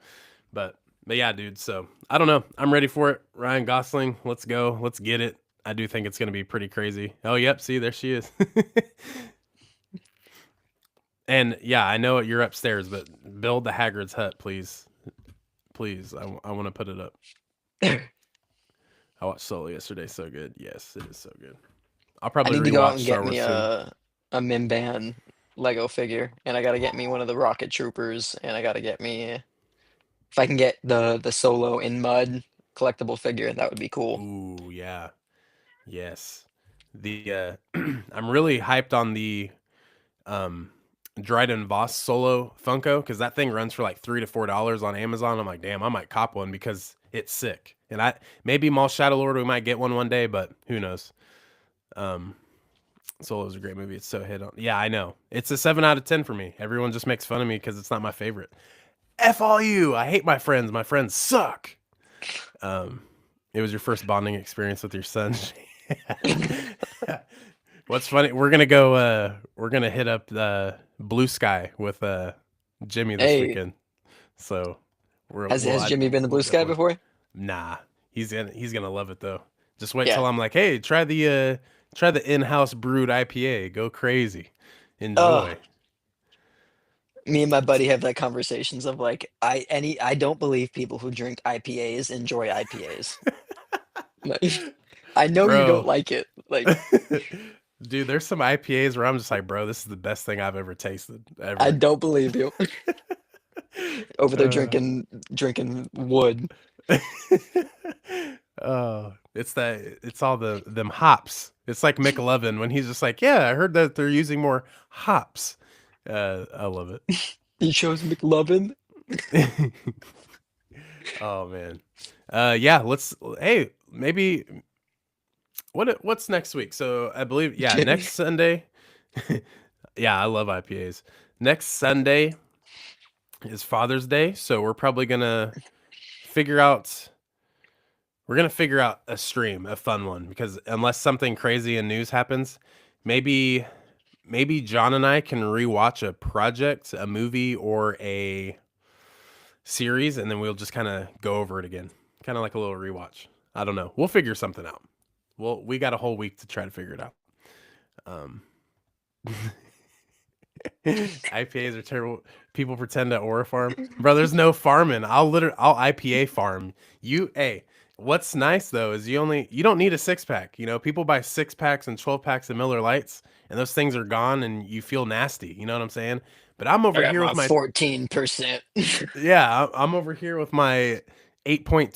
S1: But yeah, dude. So I don't know. I'm ready for it. Ryan Gosling, let's go. Let's get it. I do think it's gonna be pretty crazy. Oh, yep. See, there she is. And yeah, I know you're upstairs, but build the Hagrid's hut, please. Please, I want to put it up. I watched Solo yesterday. So good. Yes, it is so good. I'll
S2: I
S1: probably
S2: need to go out
S1: rewatch
S2: and
S1: Star
S2: get me
S1: Wars soon.
S2: a Mimban Lego figure, and I gotta get me one of the rocket troopers, and I gotta get me if I can get the Solo in mud collectible figure, that would be cool.
S1: Ooh, yeah. Yes. The I'm really hyped on the um Dryden Voss Solo Funko because that thing runs for like $3 to $4 on Amazon. I'm like, damn, I might cop one because it's sick. And I maybe Maul Shadow Lord we might get one day, but who knows? Um, Solo's a great movie. It's so hit on. Yeah, I know. It's a 7 out of 10 for me. Everyone just makes fun of me because it's not my favorite. F all you. I hate my friends. My friends suck. Um, it was your first bonding experience with your son. What's funny? We're gonna hit up the Blue Sky with Jimmy this
S2: Hey,
S1: weekend. So
S2: has Jimmy been the
S1: we'll
S2: Blue Sky
S1: definitely.
S2: before?
S1: Nah, he's gonna love it though. Just wait
S2: Yeah.
S1: till I'm like, hey, try the in-house brewed IPA. Go crazy,
S2: Oh,
S1: enjoy.
S2: me and my buddy have that conversations of like I don't believe people who drink IPAs enjoy IPAs. Like, I know you don't
S1: Bro.
S2: like it. Like,
S1: Dude, there's some IPAs where I'm just like, bro, this is the best thing I've ever tasted
S2: I
S1: ever.
S2: don't believe you. Over there
S1: uh,
S2: drinking wood.
S1: oh, it's all them hops. It's like McLovin when he's just like, yeah, I heard that they're using more hops. I love
S2: He chose McLovin.
S1: it. Oh man. Yeah, hey, maybe what's next week? So I believe next Sunday. Yeah, I love IPAs. Next Sunday is Father's Day, so figure out we're gonna figure out a stream, a fun one, because unless something crazy in news happens, maybe John and I can rewatch a project, a movie, or a series, and then we'll just kind of go over it again, kind of like a little rewatch. I don't know. We'll figure something out. We got a whole week to try to figure it out. Um, IPAs are terrible. People pretend to aura farm, bro. There's no farming. I'll IPA farm. Hey, what's nice though is you don't need a 6 pack. People buy 6 packs and 12 packs of Miller Lights, and those things are gone, and you feel nasty. You know what I'm saying? But I'm
S2: I
S1: over
S2: got
S1: here with
S2: my
S1: my
S2: 14%.
S1: yeah. I'm over here with my 8.2%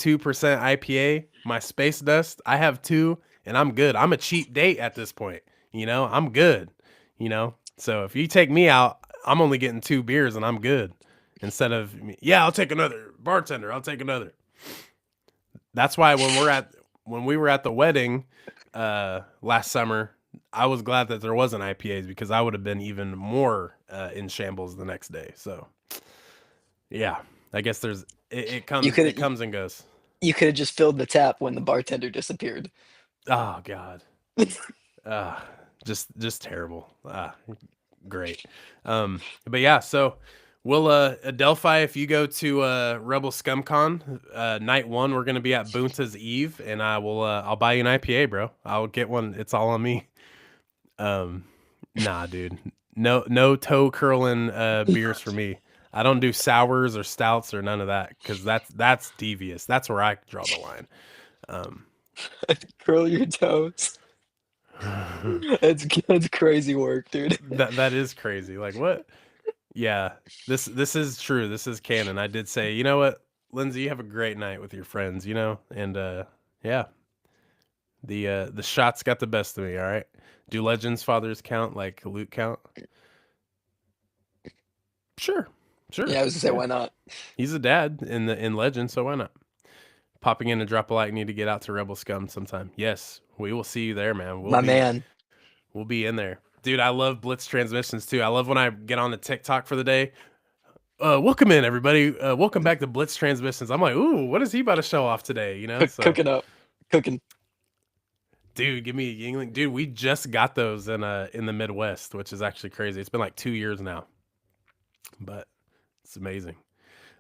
S1: IPA, my Space Dust. I have two, and I'm good. I'm a cheap date at this point. I'm good. So if you take me out, I'm only getting 2 beers and I'm good. Instead of I'll take another bartender. I'll take another. That's why when we were at the wedding last summer, I was glad that there wasn't IPAs because I would have been even more in shambles the next day. So yeah, I guess it
S2: You
S1: comes
S2: could
S1: and goes.
S2: you could have just filled the tap when the bartender disappeared.
S1: Oh God. Uh, just terrible. Great. But yeah, so we'll Adelphi, if you go to Rebel ScumCon, night one, we're gonna be at Bunta's Eve, and I'll buy you an IPA, bro. I'll get one. It's all on me. Um, nah, dude. No toe curling beers for me. I don't do sours or stouts or none of that because that's devious. That's where I draw the line. Um,
S2: Curl your toes. That's crazy work, dude.
S1: that is crazy. Like what? Yeah, this is true. This is canon. I did say, you know what, Lindsay, you have a great night with your friends, you know, and yeah, the shots got the best of me. All right, do Legends fathers count like Luke count? Sure, sure,
S2: Yeah, I was gonna say,
S1: yeah.
S2: why not?
S1: He's a dad in Legend, so why not? Popping in a drop a like. Need to get out to Rebel Scum sometime. Yes, we will see you there, man.
S2: My man.
S1: We'll be in there, dude. I love Blitz transmissions too. I love when I get on the TikTok for the day. Welcome in, everybody. Welcome back to Blitz Transmissions. I'm like, ooh, what is he about to show off today? You know, so
S2: Cooking up. Cooking.
S1: dude, give me a Yingling. Dude, we just got those in the Midwest, which is actually crazy. It's been like 2 years now, but it's amazing.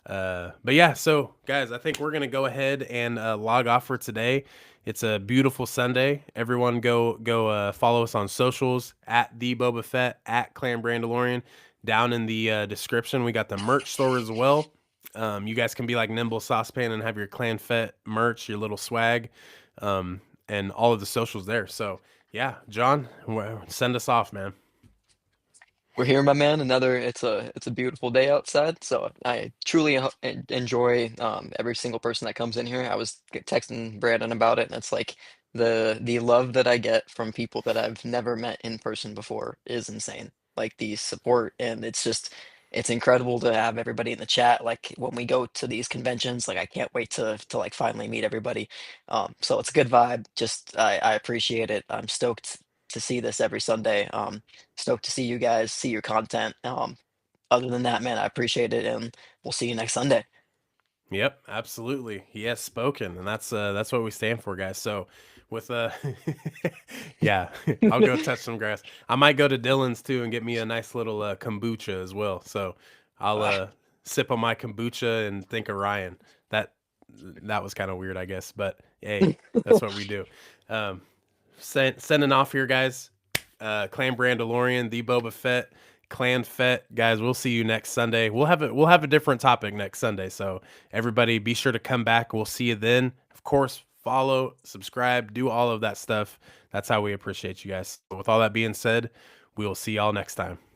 S1: But yeah, so guys, I think we're gonna go ahead and log off for today. It's a beautiful Sunday. Everyone go follow us on socials at the Boba Fett, at Clan Brandalorian. Down in the description, we got the merch store as well. You guys can be like Nimble Saucepan and have your Clan Fett merch, your little swag, and all of the socials there. So yeah, John, send us off, man.
S2: We're here, my man. It's a beautiful day outside, so I truly enjoy every single person that comes in here. I was texting Brandon about it, and it's like the love that I get from people that I've never met in person before is insane. Like the support, and it's incredible to have everybody in the chat. Like when we go to these conventions, like I can't wait to like finally meet everybody. So it's a good vibe. Just I appreciate it. I'm stoked to see this every Sunday. Stoked to see you guys, see your content. Other than that, man, I appreciate it, and we'll see you next Sunday.
S1: Yep, absolutely. He has spoken, and that's what we stand for, guys. So with yeah, I'll go touch some grass. I might go to Dylan's too and get me a nice little kombucha as well. So I'll
S2: Ah,
S1: sip on my kombucha and think of Ryan. That that was kind of weird, I guess, but hey, that's what we do. Um sending off here, guys. Clan Brandalorian, the Boba Fett, Clan Fett, guys. We'll see you next Sunday. We'll have a different topic next Sunday. So everybody, be sure to come back. We'll see you then. Of course, follow, subscribe, do all of that stuff. That's how we appreciate you guys. So with all that being said, we will see y'all next time.